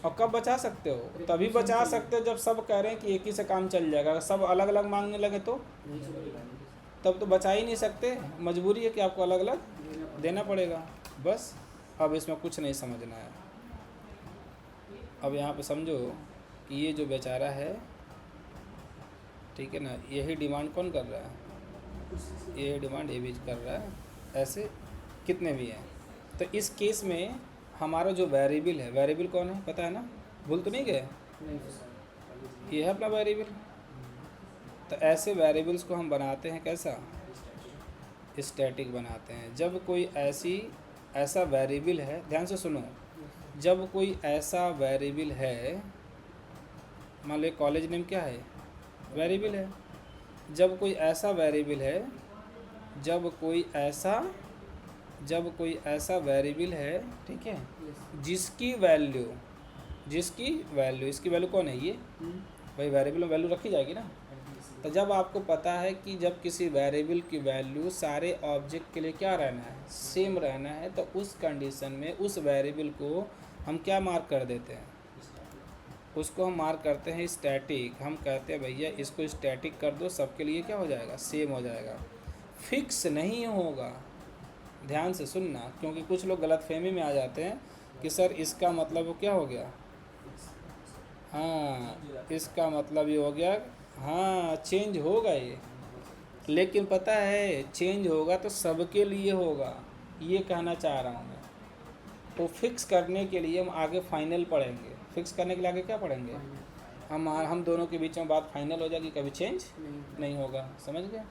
और कब बचा सकते हो, तभी बचा सकते हो जब सब कह रहे हैं कि एक ही से काम चल जाएगा। अगर सब अलग अलग मांगने लगे तो तब तो बचा ही नहीं सकते, मजबूरी है कि आपको अलग अलग देना पड़ेगा। बस अब इसमें कुछ नहीं समझना है। अब यहाँ पे समझो कि ये जो बेचारा है, ठीक है ना, यही डिमांड कौन कर रहा है, ये डिमांड ये भी कर रहा है, ऐसे कितने भी हैं। तो इस केस में हमारा जो वेरिएबल है, वेरिएबल कौन है पता है ना, भूल तो नहीं गए, ये है अपना वेरिएबल। तो ऐसे वेरिएबल्स को हम बनाते हैं कैसा, स्टैटिक बनाते हैं। जब कोई ऐसा वेरिएबल है, ध्यान से सुनो, जब कोई ऐसा वेरिएबल है, मान लो कॉलेज नेम क्या है, वेरिएबल है। जब कोई ऐसा वेरिएबल है, जब कोई ऐसा वेरिएबल है, ठीक है, जिसकी वैल्यू, इसकी वैल्यू कौन है, ये भाई वेरिएबल में वैल्यू रखी जाएगी ना, तो जब आपको पता है कि जब किसी वेरिएबल की वैल्यू सारे ऑब्जेक्ट के लिए क्या रहना है, सेम रहना है, तो उस कंडीशन में उस वेरिएबल को हम क्या मार्क कर देते हैं, उसको हम मार्क करते हैं स्टैटिक। हम कहते हैं भैया इसको स्टैटिक कर दो, सबके लिए क्या हो जाएगा, सेम हो जाएगा, फिक्स नहीं होगा। ध्यान से सुनना, क्योंकि कुछ लोग गलतफहमी में आ जाते हैं कि सर इसका मतलब वो क्या हो गया, हाँ इसका मतलब ये हो गया, हाँ चेंज होगा ये, लेकिन पता है चेंज होगा तो सबके लिए होगा, ये कहना चाह रहा हूँ मैं। तो फिक्स करने के लिए हम आगे फाइनल पढ़ेंगे, फिक्स करने के लिए आगे क्या पढ़ेंगे, हम दोनों के बीच में बात फाइनल हो जाएगी, कभी चेंज नहीं होगा, समझ गए,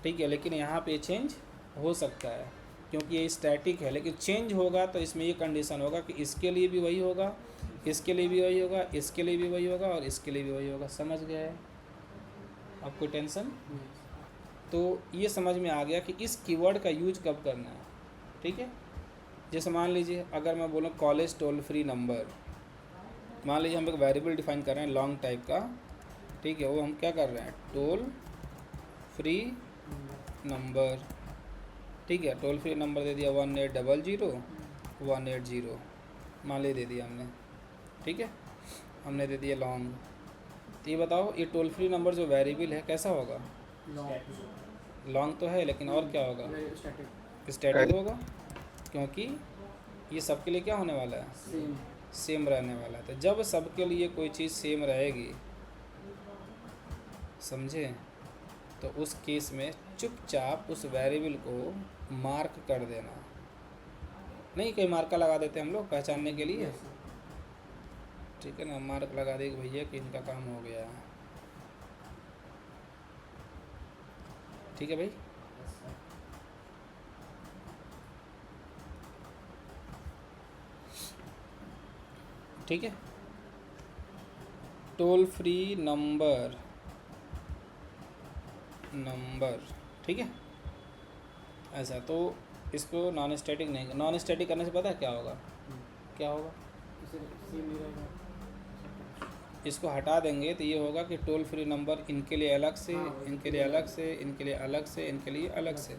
ठीक है। लेकिन यहाँ पे चेंज हो सकता है क्योंकि ये स्टैटिक है, लेकिन चेंज होगा तो इसमें ये कंडीशन होगा कि इसके लिए भी वही होगा, इसके लिए भी वही होगा, इसके लिए भी वही होगा और इसके लिए भी वही होगा। समझ गए, अब कोई टेंशन। तो ये समझ में आ गया कि इस कीवर्ड का यूज कब करना है, ठीक है। जैसे मान लीजिए अगर मैं बोलूँ कॉलेज टोल फ्री नंबर, मान लीजिए हम एक वेरिएबल डिफाइन कर रहे हैं लॉन्ग टाइप का, ठीक है, वो हम क्या कर रहे हैं, टोल फ्री नंबर, ठीक है। टोल फ्री नंबर दे दिया 1800 मान ली दे दिया हमने, ठीक है, हमने दे दिया लॉन्ग। तो ये बताओ ये टोल फ्री नंबर जो वेरिएबल है कैसा होगा, लॉन्ग तो है लेकिन और क्या होगा, स्टैटिक होगा, क्योंकि ये सबके लिए क्या होने वाला है, सेम रहने वाला है। तो जब सबके लिए कोई चीज़ सेम रहेगी, समझे, तो उस केस में चुपचाप उस वेरिएबल को मार्क कर देना, नहीं कहीं मार्का लगा देते हम लोग पहचानने के लिए, ठीक है ना, मार्क लगा देंगे भैया कि इनका काम हो गया, ठीक है भाई। ठीक है, टोल फ्री नंबर, ठीक है, ऐसा। तो इसको नॉन स्टैटिक नहीं, नॉन स्टैटिक करने से पता है क्या होगा, क्या होगा, इसको हटा देंगे तो ये होगा कि टोल फ्री नंबर इनके लिए अलग से, इनके लिए अलग से, इनके लिए अलग से, इनके लिए अलग से,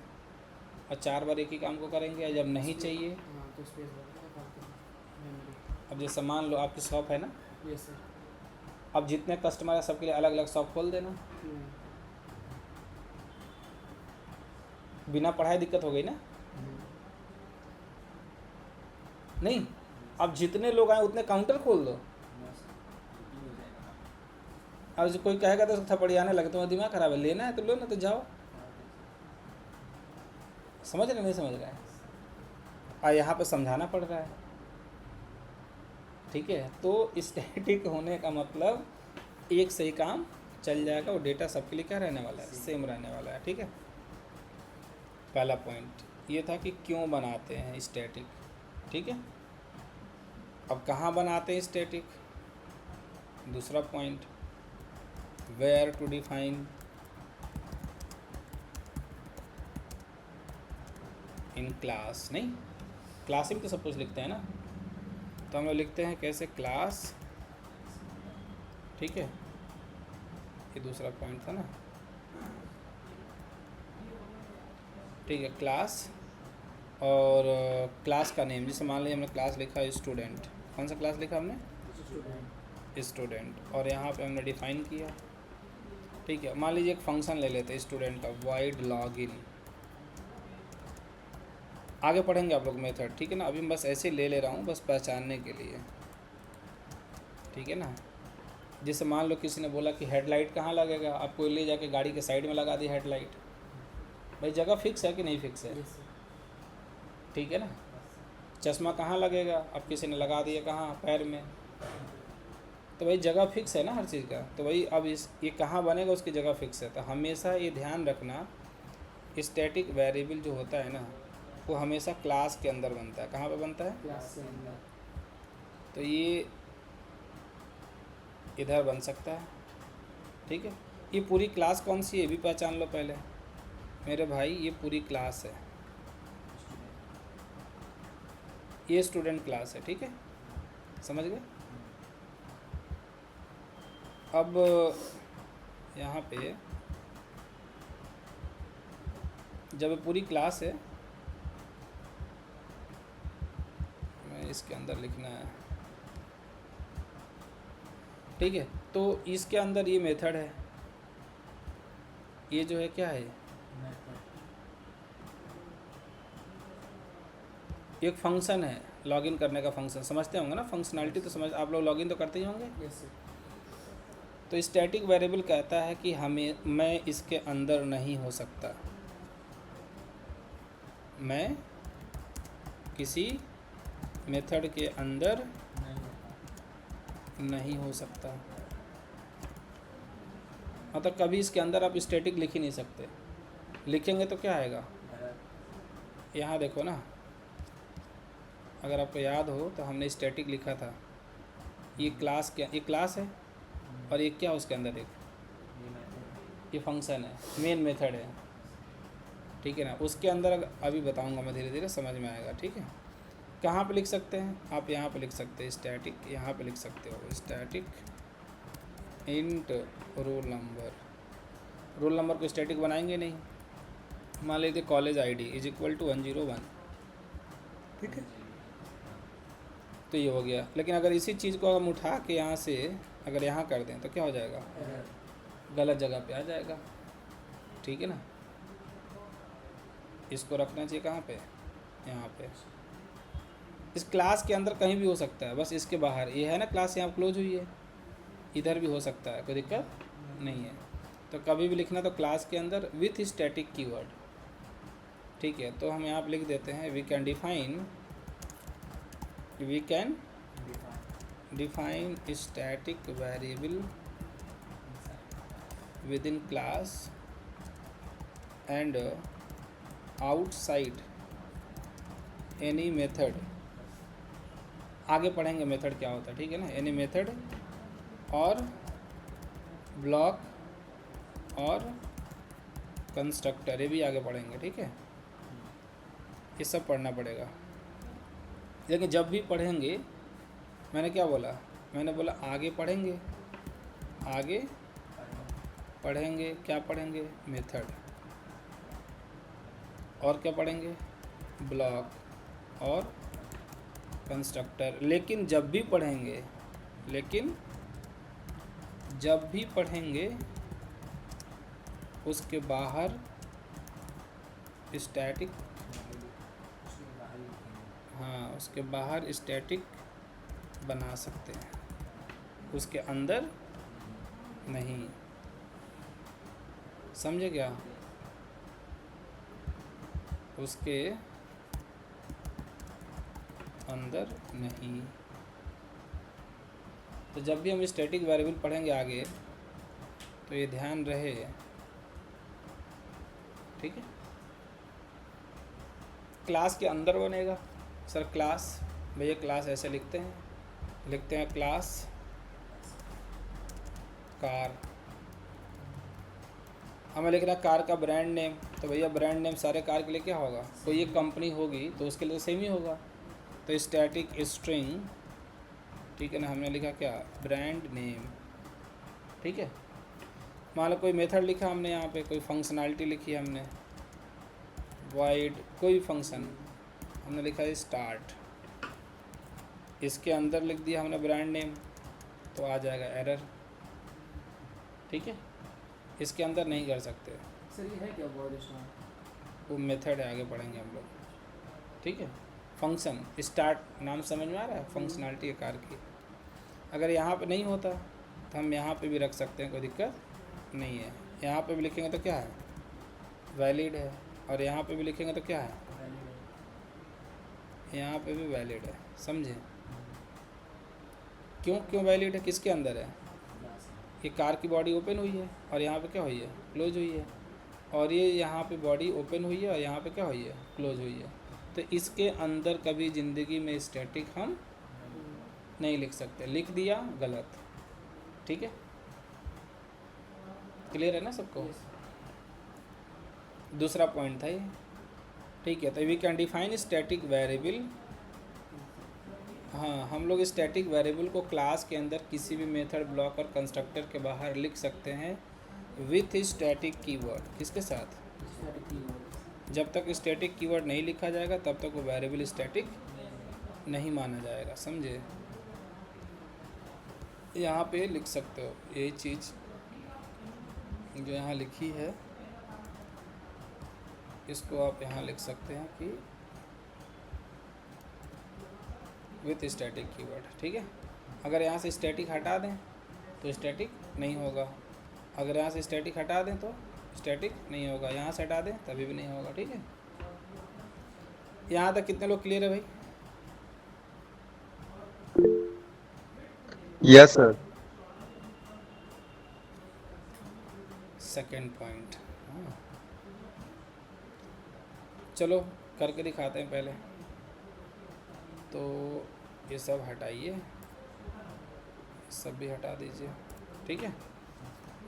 और 4 बार एक ही काम को करेंगे। जब नहीं चाहिए, अब जैसे मान लो आपकी शॉप है ना, अब जितने कस्टमर है सबके लिए अलग अलग शॉप खोल देना, बिना पढ़ाई दिक्कत हो गई ना, नहीं, अब जितने लोग आए उतने काउंटर खोल दो। अब जो कोई कहेगा तो थपड़ियाने लगे, तुम्हारा दिमाग खराब है, लेना है तो लो ना, तो जाओ, समझ रहे नहीं समझ रहे हैं, यहाँ पे समझाना पड़ रहा है, ठीक है। तो स्टैटिक होने का मतलब एक सही काम चल जाएगा, वो डेटा सबके लिए क्या रहने वाला है, सेम रहने वाला है, ठीक है। पहला पॉइंट ये था कि क्यों बनाते हैं स्टैटिक, ठीक है। अब कहाँ बनाते हैं स्टैटिक, दूसरा point, where to define, in class, नहीं क्लास में तो सब कुछ लिखते हैं ना, तो हम लोग लिखते हैं कैसे, क्लास, ठीक है, ये दूसरा पॉइंट था ना, ठीक है, क्लास और क्लास का नेम, जैसे मान लीजिए हमने क्लास लिखा स्टूडेंट, कौन सा क्लास लिखा हमने, स्टूडेंट, और यहाँ पे हमने डिफाइन किया, ठीक है। मान लीजिए एक फंक्शन ले लेते हैं स्टूडेंट का, वाइड लॉगिन, आगे पढ़ेंगे आप लोग मेथड, ठीक है ना, अभी मैं बस ऐसे ले रहा हूँ बस पहचानने के लिए, ठीक है ना। जैसे मान लो किसी ने बोला कि हेडलाइट कहाँ लगेगा, आपको ले जाके गाड़ी के साइड में लगा दी हेडलाइट, भाई जगह फिक्स है कि नहीं फिक्स है, ठीक है ना। चश्मा कहाँ लगेगा, अब किसी ने लगा दिया कहाँ, पैर में, तो भाई जगह फिक्स है ना हर चीज़ का, तो भाई अब ये कहाँ बनेगा उसकी जगह फिक्स है। तो हमेशा ये ध्यान रखना, स्टैटिक वेरिएबल जो होता है ना वो हमेशा क्लास के अंदर बनता है, कहाँ पे बनता है, क्लास के अंदर, तो ये इधर बन सकता है, ठीक है। ये पूरी क्लास कौन सी है भी पहचान लो पहले मेरे भाई, ये पूरी क्लास है, ये स्टूडेंट क्लास है, ठीक है, समझ गए। अब यहाँ पे जब ये पूरी क्लास है, मैं इसके अंदर लिखना है, ठीक है। तो इसके अंदर ये मेथड है, ये जो है क्या है, एक फंक्शन है, लॉगिन करने का फंक्शन, समझते होंगे ना फंक्शनैलिटी, तो समझ आप लोग लॉगिन तो करते ही होंगे। Yes sir. तो स्टैटिक वेरिएबल कहता है कि मैं इसके अंदर नहीं हो सकता, मैं किसी मेथड के अंदर नहीं हो सकता। मतलब कभी इसके अंदर आप स्टैटिक लिख ही नहीं सकते, लिखेंगे तो क्या आएगा, यहाँ देखो ना, अगर आपको याद हो तो हमने स्टैटिक लिखा था, ये क्लास क्या, ये क्लास है और ये क्या उसके अंदर एक ये फंक्शन है, मेन मेथड है, ठीक है ना। उसके अंदर अभी बताऊंगा मैं, धीरे धीरे समझ में आएगा, ठीक है। कहाँ पे लिख सकते हैं आप, यहाँ पे लिख सकते हैं स्टैटिक, यहाँ पे लिख सकते हो static int roll number. Roll number को स्टैटिक बनाएंगे नहीं, मान लीजिए college ID is equal to 101, ठीक है, तो ये हो गया। लेकिन अगर इसी चीज़ को हम उठा के यहाँ से अगर यहाँ कर दें तो क्या हो जाएगा, गलत जगह पे आ जाएगा, ठीक है ना। इसको रखना चाहिए कहाँ पे, यहाँ पे। इस क्लास के अंदर कहीं भी हो सकता है, बस इसके बाहर ये है ना क्लास, यहाँ क्लोज हुई है, इधर भी हो सकता है, कोई दिक्कत नहीं है। तो कभी भी लिखना तो क्लास के अंदर विथ स्टैटिक कीवर्ड, ठीक है। तो हम यहाँ पे लिख देते हैं we can define static variable within class and outside any method. आगे पढ़ेंगे मेथड क्या होता है, ठीक है ना। एनी मेथड और ब्लॉक और कंस्ट्रक्टर, ये भी आगे पढ़ेंगे, ठीक है। ये सब पढ़ना पड़ेगा। लेकिन जब भी पढ़ेंगे, मैंने क्या बोला, मैंने बोला आगे पढ़ेंगे, आगे पढ़ेंगे, क्या पढ़ेंगे, मेथड, और क्या पढ़ेंगे, ब्लॉक और कंस्ट्रक्टर। लेकिन जब भी पढ़ेंगे उसके बाहर स्टैटिक, हाँ उसके बाहर स्टैटिक बना सकते हैं, उसके अंदर नहीं, समझे क्या, उसके अंदर नहीं। तो जब भी हम स्टैटिक वेरिएबल पढ़ेंगे आगे, तो ये ध्यान रहे, ठीक है। क्लास के अंदर बनेगा सर, क्लास, भैया क्लास ऐसे लिखते हैं क्लास कार, हमें लिखना कार का ब्रांड नेम, तो भैया ब्रांड नेम सारे कार के लिए क्या होगा, कोई एक कंपनी होगी तो उसके लिए सेम ही होगा। तो स्टैटिक स्ट्रिंग, ठीक है ना, हमने लिखा क्या, ब्रांड नेम, ठीक है। मान लो कोई मेथड लिखा हमने यहाँ पे, कोई फंक्शनैलिटी लिखी हमने, वाइड कोई फंक्शन हमने लिखा है स्टार्ट, इसके अंदर लिख दिया हमने ब्रांड नेम, तो आ जाएगा एरर, ठीक है। इसके अंदर नहीं कर सकते सर ये है क्या वर्ड स्टार, वो मेथड है, आगे पढ़ेंगे हम लोग, ठीक है। फंक्शन स्टार्ट नाम समझ में आ रहा है, फंक्शनैलिटी है कार की। अगर यहाँ पे नहीं होता तो हम यहाँ पे भी रख सकते हैं, कोई दिक्कत नहीं है। यहाँ पे भी लिखेंगे तो क्या है, वैलिड है, और यहाँ पे भी लिखेंगे तो क्या है, यहाँ पे भी वैलिड है, समझे। क्यों वैलिड है, किसके अंदर है, ये कार की बॉडी ओपन हुई है और यहाँ पे क्या हुई है, क्लोज हुई है, और ये यहाँ पे बॉडी ओपन हुई है और यहाँ पे क्या हुई है, क्लोज हुई है। तो इसके अंदर कभी ज़िंदगी में स्टैटिक हम नहीं लिख सकते, लिख दिया गलत, ठीक है। क्लियर है ना सबको। दूसरा पॉइंट था ये, ठीक है। तो we can define static variable, हाँ हम लोग स्टैटिक वेरिएबल को क्लास के अंदर किसी भी मेथड, ब्लॉक और कंस्ट्रक्टर के बाहर लिख सकते हैं विथ स्टैटिक कीवर्ड, किसके साथ, जब तक स्टैटिक कीवर्ड नहीं लिखा जाएगा तब तक वो वेरिएबल स्टैटिक नहीं माना जाएगा, समझे। यहाँ पे लिख सकते हो यही चीज़ जो यहाँ लिखी है, इसको आप यहाँ लिख सकते हैं कि विथ स्टैटिक कीवर्ड, ठीक है। अगर यहाँ से स्टैटिक हटा दें तो स्टैटिक नहीं होगा, अगर यहाँ से स्टैटिक हटा दें तो स्टैटिक नहीं होगा, यहाँ से हटा दें तभी भी नहीं होगा, ठीक है। यहाँ तक कितने लोग क्लियर है भाई? Yes sir. सेकेंड पॉइंट, हाँ चलो करके दिखाते हैं पहले। तो ये सब हटाइए, सब भी हटा दीजिए, ठीक है।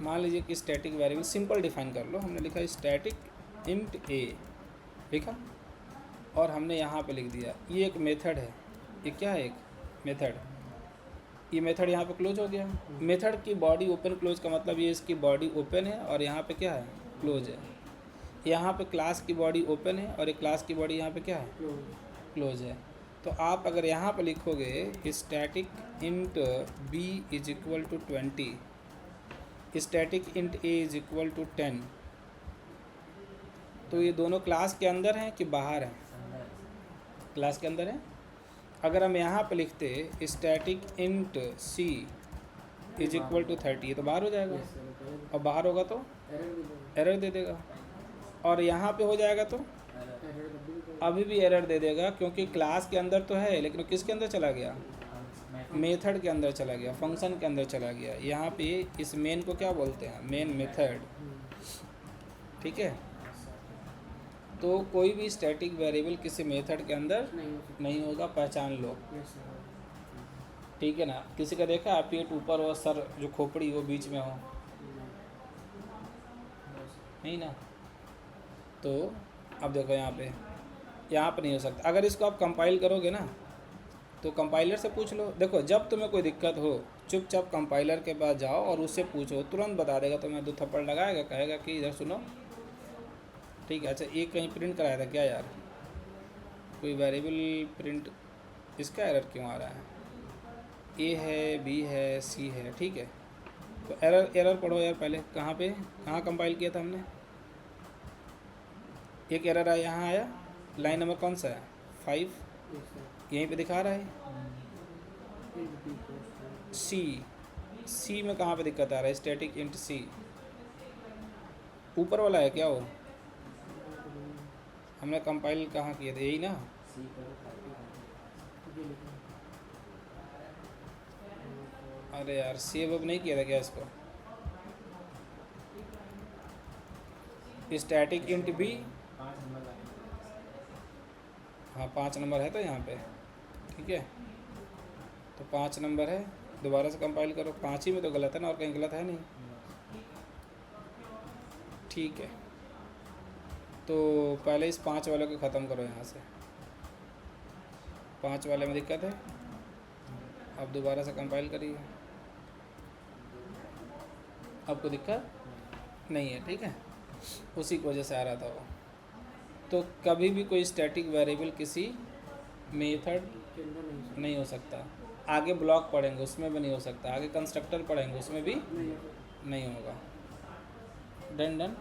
मान लीजिए कि स्टैटिक वेरिएबल सिंपल डिफाइन कर लो, हमने लिखा स्टैटिक इंट ए लिखा और हमने यहाँ पे लिख दिया ये एक मेथड है, ये क्या है, एक मेथड। ये मेथड यहाँ पे क्लोज हो गया। मेथड की बॉडी ओपन क्लोज का मतलब ये इसकी बॉडी ओपन है और यहाँ पे क्या है, क्लोज है। यहाँ पे क्लास की बॉडी ओपन है और एक क्लास की बॉडी यहाँ पे क्या है, क्लोज है। तो आप अगर यहाँ पे लिखोगे static int B is equal to 20, static int A is equal to 10, तो ये दोनों क्लास के अंदर हैं कि बाहर हैं, क्लास के अंदर हैं। अगर हम यहाँ पे लिखते static int C is equal to 30, ये तो बाहर हो जाएगा, और बाहर होगा तो एरर दे देगा, और यहाँ पे हो जाएगा तो अभी भी एरर दे देगा, क्योंकि क्लास के अंदर तो है लेकिन किसके अंदर चला गया, मेथड के अंदर चला गया, फंक्शन के अंदर चला गया। यहाँ पे इस मेन को क्या बोलते हैं, मेन मेथड, ठीक है। तो कोई भी स्टैटिक वेरिएबल किसी मेथड के अंदर नहीं होगा, पहचान लो, ठीक है ना। किसी का देखा आप पेट ऊपर हो, सर जो खोपड़ी वो बीच में हो, नहीं ना। तो अब देखो यहाँ पे नहीं हो सकता। अगर इसको आप कंपाइल करोगे ना तो कंपाइलर से पूछ लो। देखो जब तुम्हें कोई दिक्कत हो चुपचाप कंपाइलर के पास जाओ और उससे पूछो, तुरंत बता देगा। तुम्हें 2 थप्पड़ लगाएगा, कहेगा कि इधर सुनो, ठीक है। अच्छा एक कहीं प्रिंट कराया था क्या यार, कोई वेरिएबल प्रिंट, इसका एरर क्यों आ रहा है, ए है, बी है, सी है, ठीक है। तो एरर पढ़ो यार पहले, कहाँ कंपाइल किया था हमने। एक एरर आया, यहाँ आया, लाइन नंबर कौन सा है, 5, यहीं पे दिखा रहा है। सी में कहाँ पे दिक्कत आ रहा है, स्टैटिक इंट सी, ऊपर वाला है क्या वो, हमने कंपाइल कहाँ किए थे, यही ना। अरे यार सेव अब नहीं किया था क्या इसको, स्टैटिक इंट बी, हाँ 5 नंबर है तो यहाँ पे, ठीक है। तो 5 नंबर है, दोबारा से कंपाइल करो, 5 ही में तो गलत है ना, और कहीं गलत है नहीं, ठीक है। तो पहले इस 5 वाले को ख़त्म करो यहाँ से, 5 वाले में दिक्कत है। अब दोबारा से कंपाइल करिए, आपको दिक्कत नहीं है, ठीक है। उसी की वजह से आ रहा था वो। तो कभी भी कोई स्टैटिक वेरिएबल किसी मेथड नहीं हो सकता। आगे ब्लॉक पढ़ेंगे उसमें भी नहीं हो सकता, आगे कंस्ट्रक्टर पढ़ेंगे उसमें भी नहीं होगा। डन।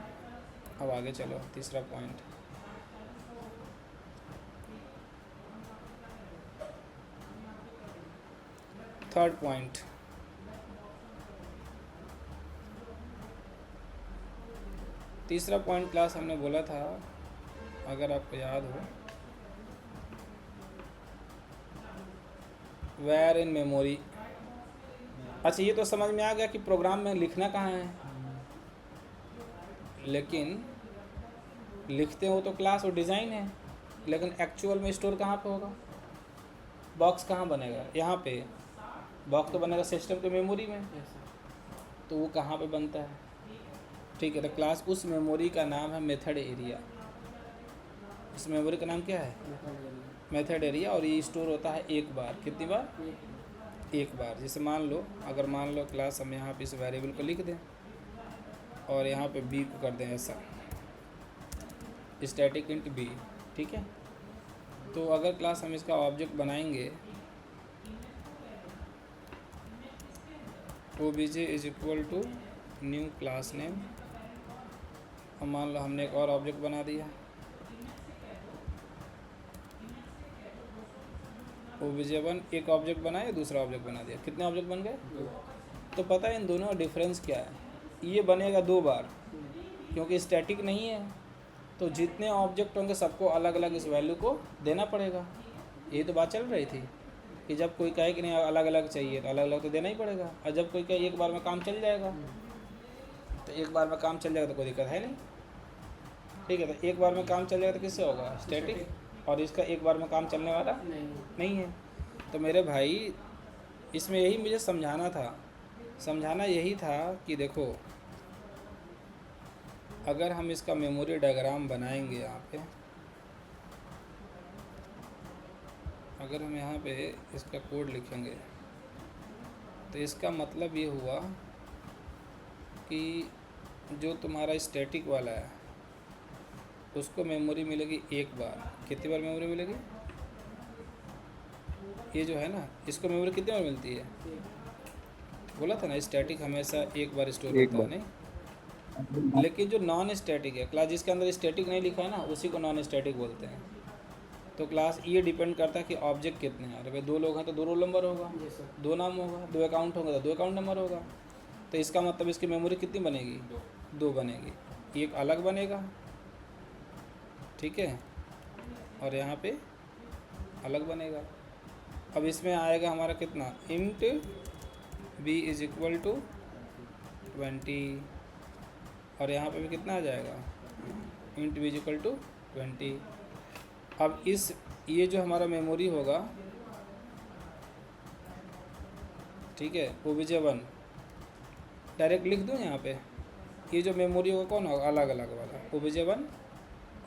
अब आगे चलो, तीसरा पॉइंट, थर्ड पॉइंट, तीसरा पॉइंट क्लास हमने बोला था, अगर आपको याद हो, वेयर इन मेमोरी। अच्छा ये तो समझ में आ गया कि प्रोग्राम में लिखना कहाँ है, लेकिन लिखते हो तो क्लास और डिज़ाइन है, लेकिन एक्चुअल में स्टोर कहाँ पे होगा, बॉक्स कहाँ बनेगा, यहाँ पे बॉक्स तो बनेगा सिस्टम के मेमोरी में, तो वो कहाँ पे बनता है, ठीक है। तो क्लास उस मेमोरी का नाम है मेथड एरिया। उस मेमोरी का नाम क्या है, मेथड एरिया, और ये स्टोर होता है एक बार। कितनी बार, एक बार। जैसे मान लो क्लास हम यहाँ पे इस वेरिएबल को लिख दें और यहाँ पे बी को कर दें ऐसा, स्टैटिक इंट बी, ठीक है। तो अगर क्लास हम इसका ऑब्जेक्ट बनाएंगे OBJ is equal to new class name, अब मान लो हमने एक और ऑब्जेक्ट बना दिया ओबीजे1, एक ऑब्जेक्ट बनाया दूसरा ऑब्जेक्ट बना दिया, कितने ऑब्जेक्ट बन गए? तो पता है इन दोनों का डिफरेंस क्या है? ये बनेगा 2 बार क्योंकि स्टैटिक नहीं है, तो जितने ऑब्जेक्ट होंगे सबको अलग अलग इस वैल्यू को देना पड़ेगा। ये तो बात चल रही थी कि जब कोई कहे कि नहीं अलग अलग चाहिए तो अलग अलग तो देना ही पड़ेगा, और जब कोई कहे एक बार में काम चल जाएगा तो एक बार में काम चल जाएगा तो कोई दिक्कत है नहीं, ठीक है। तो एक बार में काम चल जाएगा तो किससे होगा? स्टैटिक, और इसका एक बार में काम चलने वाला नहीं है। तो मेरे भाई इसमें यही मुझे समझाना यही था कि देखो अगर हम इसका मेमोरी डायग्राम बनाएंगे यहाँ पे, अगर हम यहाँ पे इसका कोड लिखेंगे तो इसका मतलब ये हुआ कि जो तुम्हारा स्टैटिक वाला है उसको मेमोरी मिलेगी एक बार। कितनी बार मेमोरी मिलेगी? ये जो है ना इसको मेमोरी कितनी बार मिलती है? बोला था ना स्टैटिक हमेशा एक बार स्टोर होता है, नहीं। लेकिन जो नॉन स्टैटिक है क्लास, जिसके अंदर स्टैटिक नहीं लिखा है ना उसी को नॉन स्टैटिक बोलते हैं। तो क्लास ये डिपेंड करता है कि ऑब्जेक्ट कितने हैं। अरे भाई 2 लोग हैं तो 2 रोल नंबर होगा, 2 नाम होगा, 2 अकाउंट होगा तो 2 अकाउंट नंबर होगा। तो इसका मतलब इसकी मेमोरी कितनी बनेगी? 2 बनेगी, एक अलग बनेगा, ठीक है, और यहाँ पे अलग बनेगा। अब इसमें आएगा हमारा कितना? Int B is equal to 20, और यहाँ पे भी कितना आ जाएगा? Int B is equal to 20। अब ये जो हमारा मेमोरी होगा, ठीक है, OBJ1 डायरेक्ट लिख दूँ यहाँ पे। ये जो मेमोरी होगा कौन होगा? अलग अलग वाला OBJ1,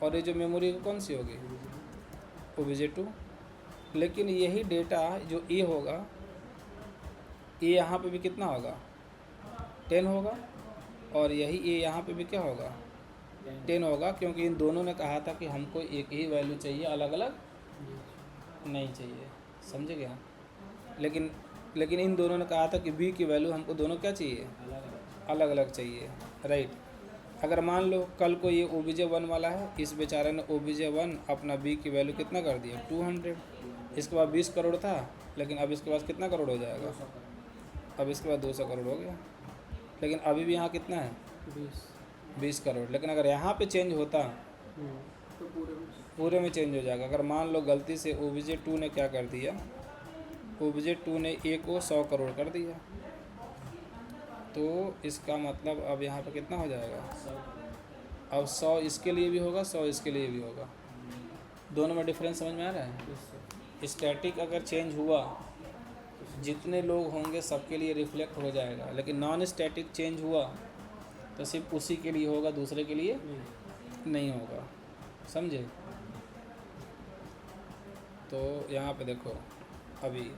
और ये जो मेमोरी कौन सी होगी? OBJ2। लेकिन यही डेटा जो ए होगा, ये यहाँ पे भी कितना होगा? 10 होगा, और यही ए यहाँ पे भी क्या होगा? 10 होगा, क्योंकि इन दोनों ने कहा था कि हमको एक ही वैल्यू चाहिए, अलग अलग नहीं चाहिए, समझे क्या? लेकिन इन दोनों ने कहा था कि बी की वैल्यू हमको दोनों क्या चाहिए? अलग अलग चाहिए, राइट। अगर मान लो कल को ये OBJ1 वाला है, इस बेचारे ने OBJ1 अपना बी की वैल्यू कितना कर दिया? 200। इसके बाद 20 करोड़ था, लेकिन अब इसके पास कितना करोड़ हो जाएगा? अब इसके बाद 200 करोड़ हो गया। लेकिन अभी भी यहाँ कितना है? 20 करोड़। लेकिन अगर यहाँ पे चेंज होता तो पूरे में चेंज हो जाएगा। अगर मान लो गलती से OBJ2 ने क्या कर दिया? OBJ2 ने ए को 100 करोड़ कर दिया, तो इसका मतलब अब यहाँ पे कितना हो जाएगा? अब 100 इसके लिए भी होगा, 100 इसके लिए भी होगा। दोनों में डिफरेंस समझ में आ रहा है? स्टैटिक अगर चेंज हुआ जितने लोग होंगे सबके लिए रिफ्लेक्ट हो जाएगा, लेकिन नॉन स्टैटिक चेंज हुआ तो सिर्फ उसी के लिए होगा, दूसरे के लिए नहीं होगा, समझे? तो यहाँ पे देखो, अभी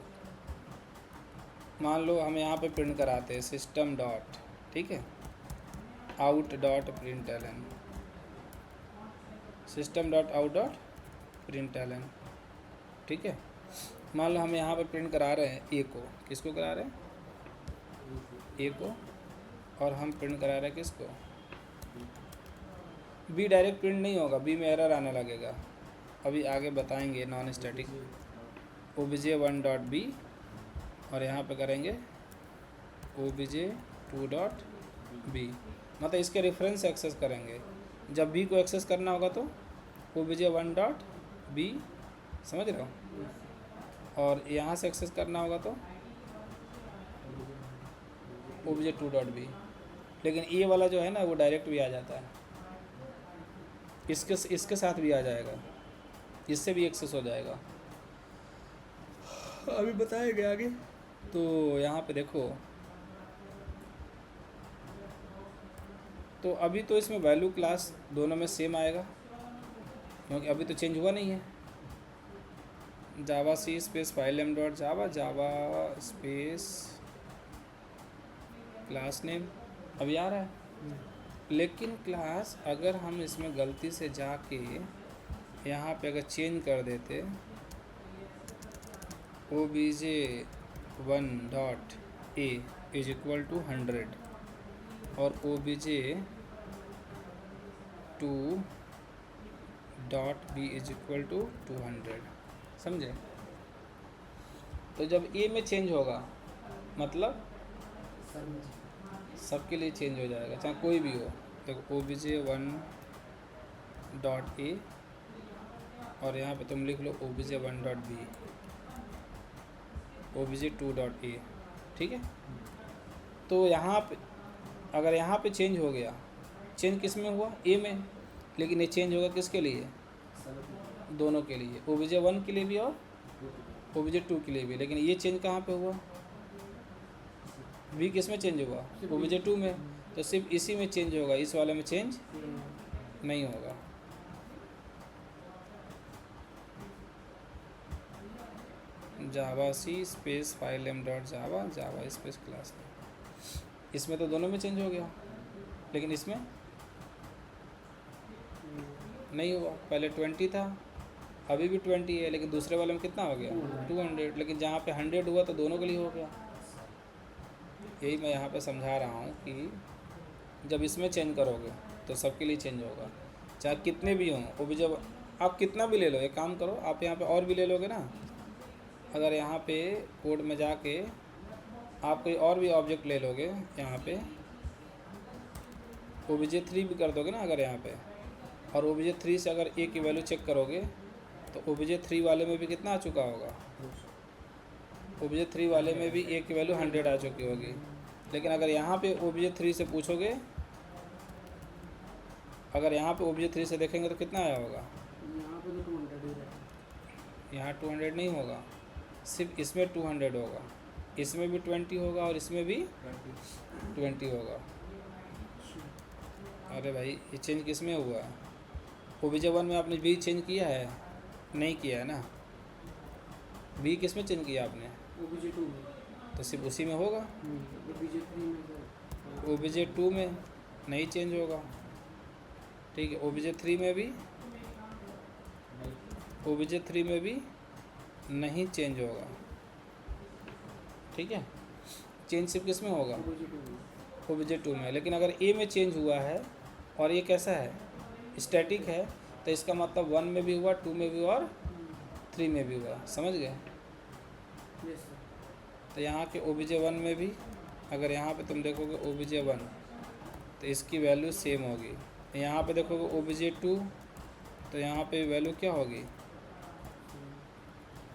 मान लो हम यहाँ पे प्रिंट कराते हैं सिस्टम डॉट, ठीक है, out dot println, system dot out dot println, ठीक है। मान लो हम यहाँ पे प्रिंट करा रहे हैं ए को, किसको करा रहे हैं? ए को, और हम प्रिंट करा रहे हैं किसको? बी डायरेक्ट प्रिंट नहीं होगा, बी में एरर आने लगेगा, अभी आगे बताएंगे non static. OBJ1 dot B, और यहाँ पे करेंगे OBJ2 डॉट बी, मतलब इसके रेफरेंस एक्सेस करेंगे। जब बी को एक्सेस करना होगा तो OBJ1 डॉट बी, समझ रहे हो, और यहाँ से एक्सेस करना होगा तो OBJ2 डॉट बी। लेकिन ये वाला जो है ना वो डायरेक्ट भी आ जाता है, इसके साथ भी आ जाएगा, इससे भी एक्सेस हो जाएगा, अभी बताएंगे आगे। तो यहाँ पे देखो, तो अभी तो इसमें वैल्यू क्लास दोनों में सेम आएगा क्योंकि अभी तो चेंज हुआ नहीं है। Java C space file M dot Java, Java space class name, अभी आ रहा है। लेकिन क्लास अगर हम इसमें गलती से जाके यहाँ पे अगर चेंज कर देते obj1.a इज इक्वल टू 100 और obj2.b इज इक्वल टू 200, समझे? तो जब ए में चेंज होगा मतलब सबके लिए चेंज हो जाएगा, चाहे कोई भी हो। देखो obj1.a और यहाँ पे तुम लिख लो obj1.b, obj2.a, ठीक है। तो यहाँ पे अगर यहाँ पे चेंज हो गया, चेंज किस में हुआ? ए में, लेकिन ये चेंज होगा किसके लिए? दोनों के लिए, obj1 के लिए भी और obj2 के लिए भी। लेकिन ये चेंज कहाँ पे हुआ? बी किस में चेंज हुआ? obj2 में। तो सिर्फ इसी में चेंज होगा, इस वाले में चेंज नहीं होगा। Java C space file M dot Java Java space class. इसमें तो दोनों में चेंज हो गया, लेकिन इसमें नहीं हुआ। पहले 20 था, अभी भी 20 है, लेकिन दूसरे वाले में कितना हो गया? 200। लेकिन जहाँ पे 100 हुआ तो दोनों के लिए हो गया। यही मैं यहाँ पे समझा रहा हूँ कि जब इसमें चेंज करोगे तो सबके लिए चेंज होगा, चाहे कितने भी हों। वो भी जब आप कितना भी ले लो, एक काम करो, आप यहाँ पे और भी ले लोगे ना। अगर यहाँ पे कोड में जाके आप कोई और भी ऑब्जेक्ट ले लोगे, यहाँ पे obj3 भी कर दोगे ना अगर यहाँ पे, और obj3 से अगर a की वैल्यू चेक करोगे तो obj3 वाले में भी कितना आ चुका होगा? obj3 वाले में भी a की वैल्यू 100 आ चुकी होगी। लेकिन अगर यहाँ पे obj3 से पूछोगे, अगर यहाँ पे obj3 से देखेंगे तो कितना आया होगा? यहाँ पे तो 200 ही है। यहाँ 200 नहीं होगा, सिर्फ इसमें 200 होगा, इसमें भी 20 होगा और इसमें भी 20 होगा। अरे भाई, ये चेंज किस में हुआ है? obj1 में आपने b चेंज किया है? नहीं किया है ना। b किस में चेंज किया आपने? obj2 में। तो सिर्फ उसी में होगा। obj3 में तो obj2 में नहीं चेंज होगा, ठीक है। obj3 में भी नहीं चेंज होगा, ठीक है। चेंज सिर्फ किस में होगा? obj2 में। लेकिन अगर a में चेंज हुआ है और ये कैसा है? स्टैटिक है, तो इसका मतलब 1 में भी हुआ, 2 में भी और 3 में भी हुआ, समझ गए? Yes sir. तो यहाँ के obj1 में भी अगर यहाँ पे तुम देखोगे obj1 तो इसकी वैल्यू सेम होगी। यहाँ पे देखोगे obj2 तो यहाँ पे वैल्यू क्या होगी?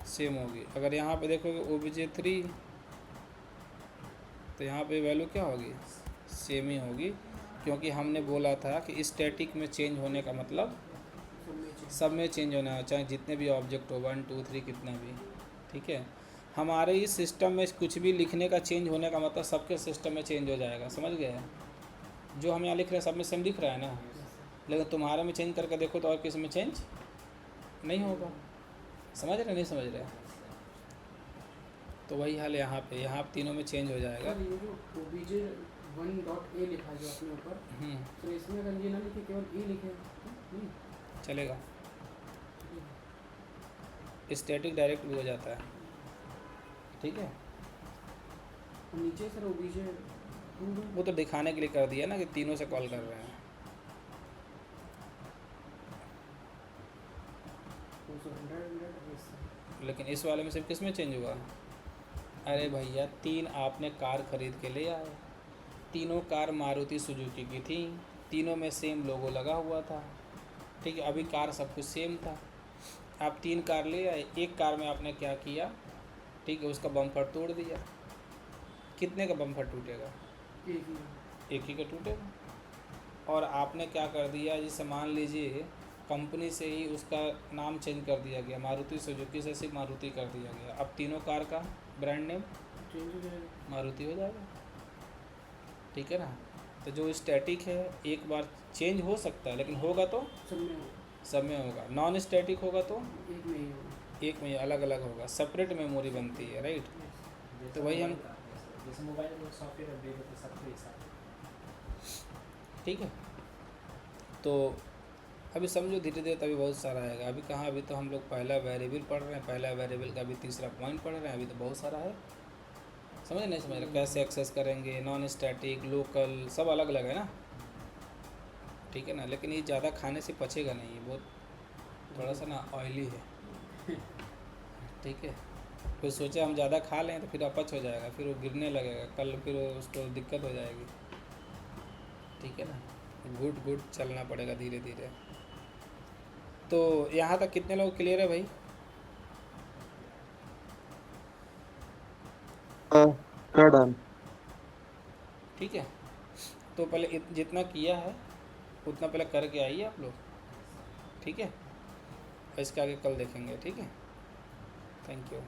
सेम होगी। अगर यहाँ पे देखोगे obj3 तो यहाँ पे वैल्यू क्या होगी? सेम ही होगी, क्योंकि हमने बोला था कि स्टैटिक में चेंज होने का मतलब सब में चेंज होना है, चाहे जितने भी ऑब्जेक्ट हो, 1 2 3 कितना भी, ठीक है। हमारे इस सिस्टम में कुछ भी लिखने का चेंज होने का मतलब सबके सिस्टम में चेंज हो जाएगा, समझ गए? जो हम यहाँ लिख रहे हैं सब में सेम दिख रहा है ना, लेकिन तुम्हारे में चेंज करके देखो तो और किसी में चेंज नहीं होगा। समझ रहे नहीं समझ रहे? तो वही हाल यहाँ पे, यहाँ तीनों में चेंज हो जाएगा। सर ये जो obj1.a लिखा है जो आपने ऊपर, तो इसमें अगर ये ना लिखे, केवल a लिखे नहीं चलेगा। स्टैटिक डायरेक्ट भी हो जाता है, ठीक है। और नीचे सर obj2 वो तो दिखाने के लिए कर दिया ना कि तीनों से कॉल कर रहे हैं। लेकिन इस वाले में सिर्फ किस में चेंज हुआ? अरे भैया, 3 आपने कार खरीद के ले आए, तीनों कार मारुति सुजुकी की थी, तीनों में सेम लोगो लगा हुआ था, ठीक है। अभी कार सब कुछ सेम था, आप 3 कार ले आए, एक कार में आपने क्या किया, ठीक है, उसका बम्पर तोड़ दिया। कितने का बम्पर टूटेगा? एक ही का टूटेगा। और आपने क्या कर दिया, जैसे मान लीजिए कंपनी से ही उसका नाम चेंज कर दिया गया, मारुति सुजुकी से सिर्फ मारुति कर दिया गया। अब तीनों कार का ब्रांड नेम चेंज हो जाएगा। मारुति हो जाएगा, ठीक है ना। तो जो स्टैटिक है एक बार चेंज हो सकता है, लेकिन होगा तो सब में होगा। नॉन स्टैटिक होगा तो एक में ही होगा, एक में अलग अलग होगा, सेपरेट मेमोरी बनती है, राइट। तो वही हम, जैसे मोबाइल में सॉफ्टवेयर अपडेट होता है सबके साथ, ठीक है। तो अभी समझो धीरे धीरे तभी बहुत सारा आएगा। अभी कहाँ, अभी तो हम लोग पहला वेरिएबल पढ़ रहे हैं, पहला वेरिएबल का अभी तीसरा पॉइंट पढ़ रहे हैं, अभी तो बहुत सारा है। समझ नहीं समझ रहे कैसे एक्सेस करेंगे, नॉन स्टैटिक, लोकल, सब अलग अलग है ना, ठीक है ना। लेकिन ये ज़्यादा खाने से पचेगा नहीं, ये बहुत थोड़ा सा ना ऑयली है, ठीक है। फिर सोचे हम ज़्यादा खा लें तो फिर अपच हो जाएगा, फिर वो गिरने लगेगा, कल फिर उसको दिक्कत हो जाएगी, ठीक है ना। घुट घुट चलना पड़ेगा धीरे धीरे। तो यहाँ तक कितने लोग क्लियर है भाई? डन। ठीक है, तो पहले जितना किया है उतना पहले करके आइए आप लोग, ठीक है। इसके आगे कल देखेंगे, ठीक है। Thank you.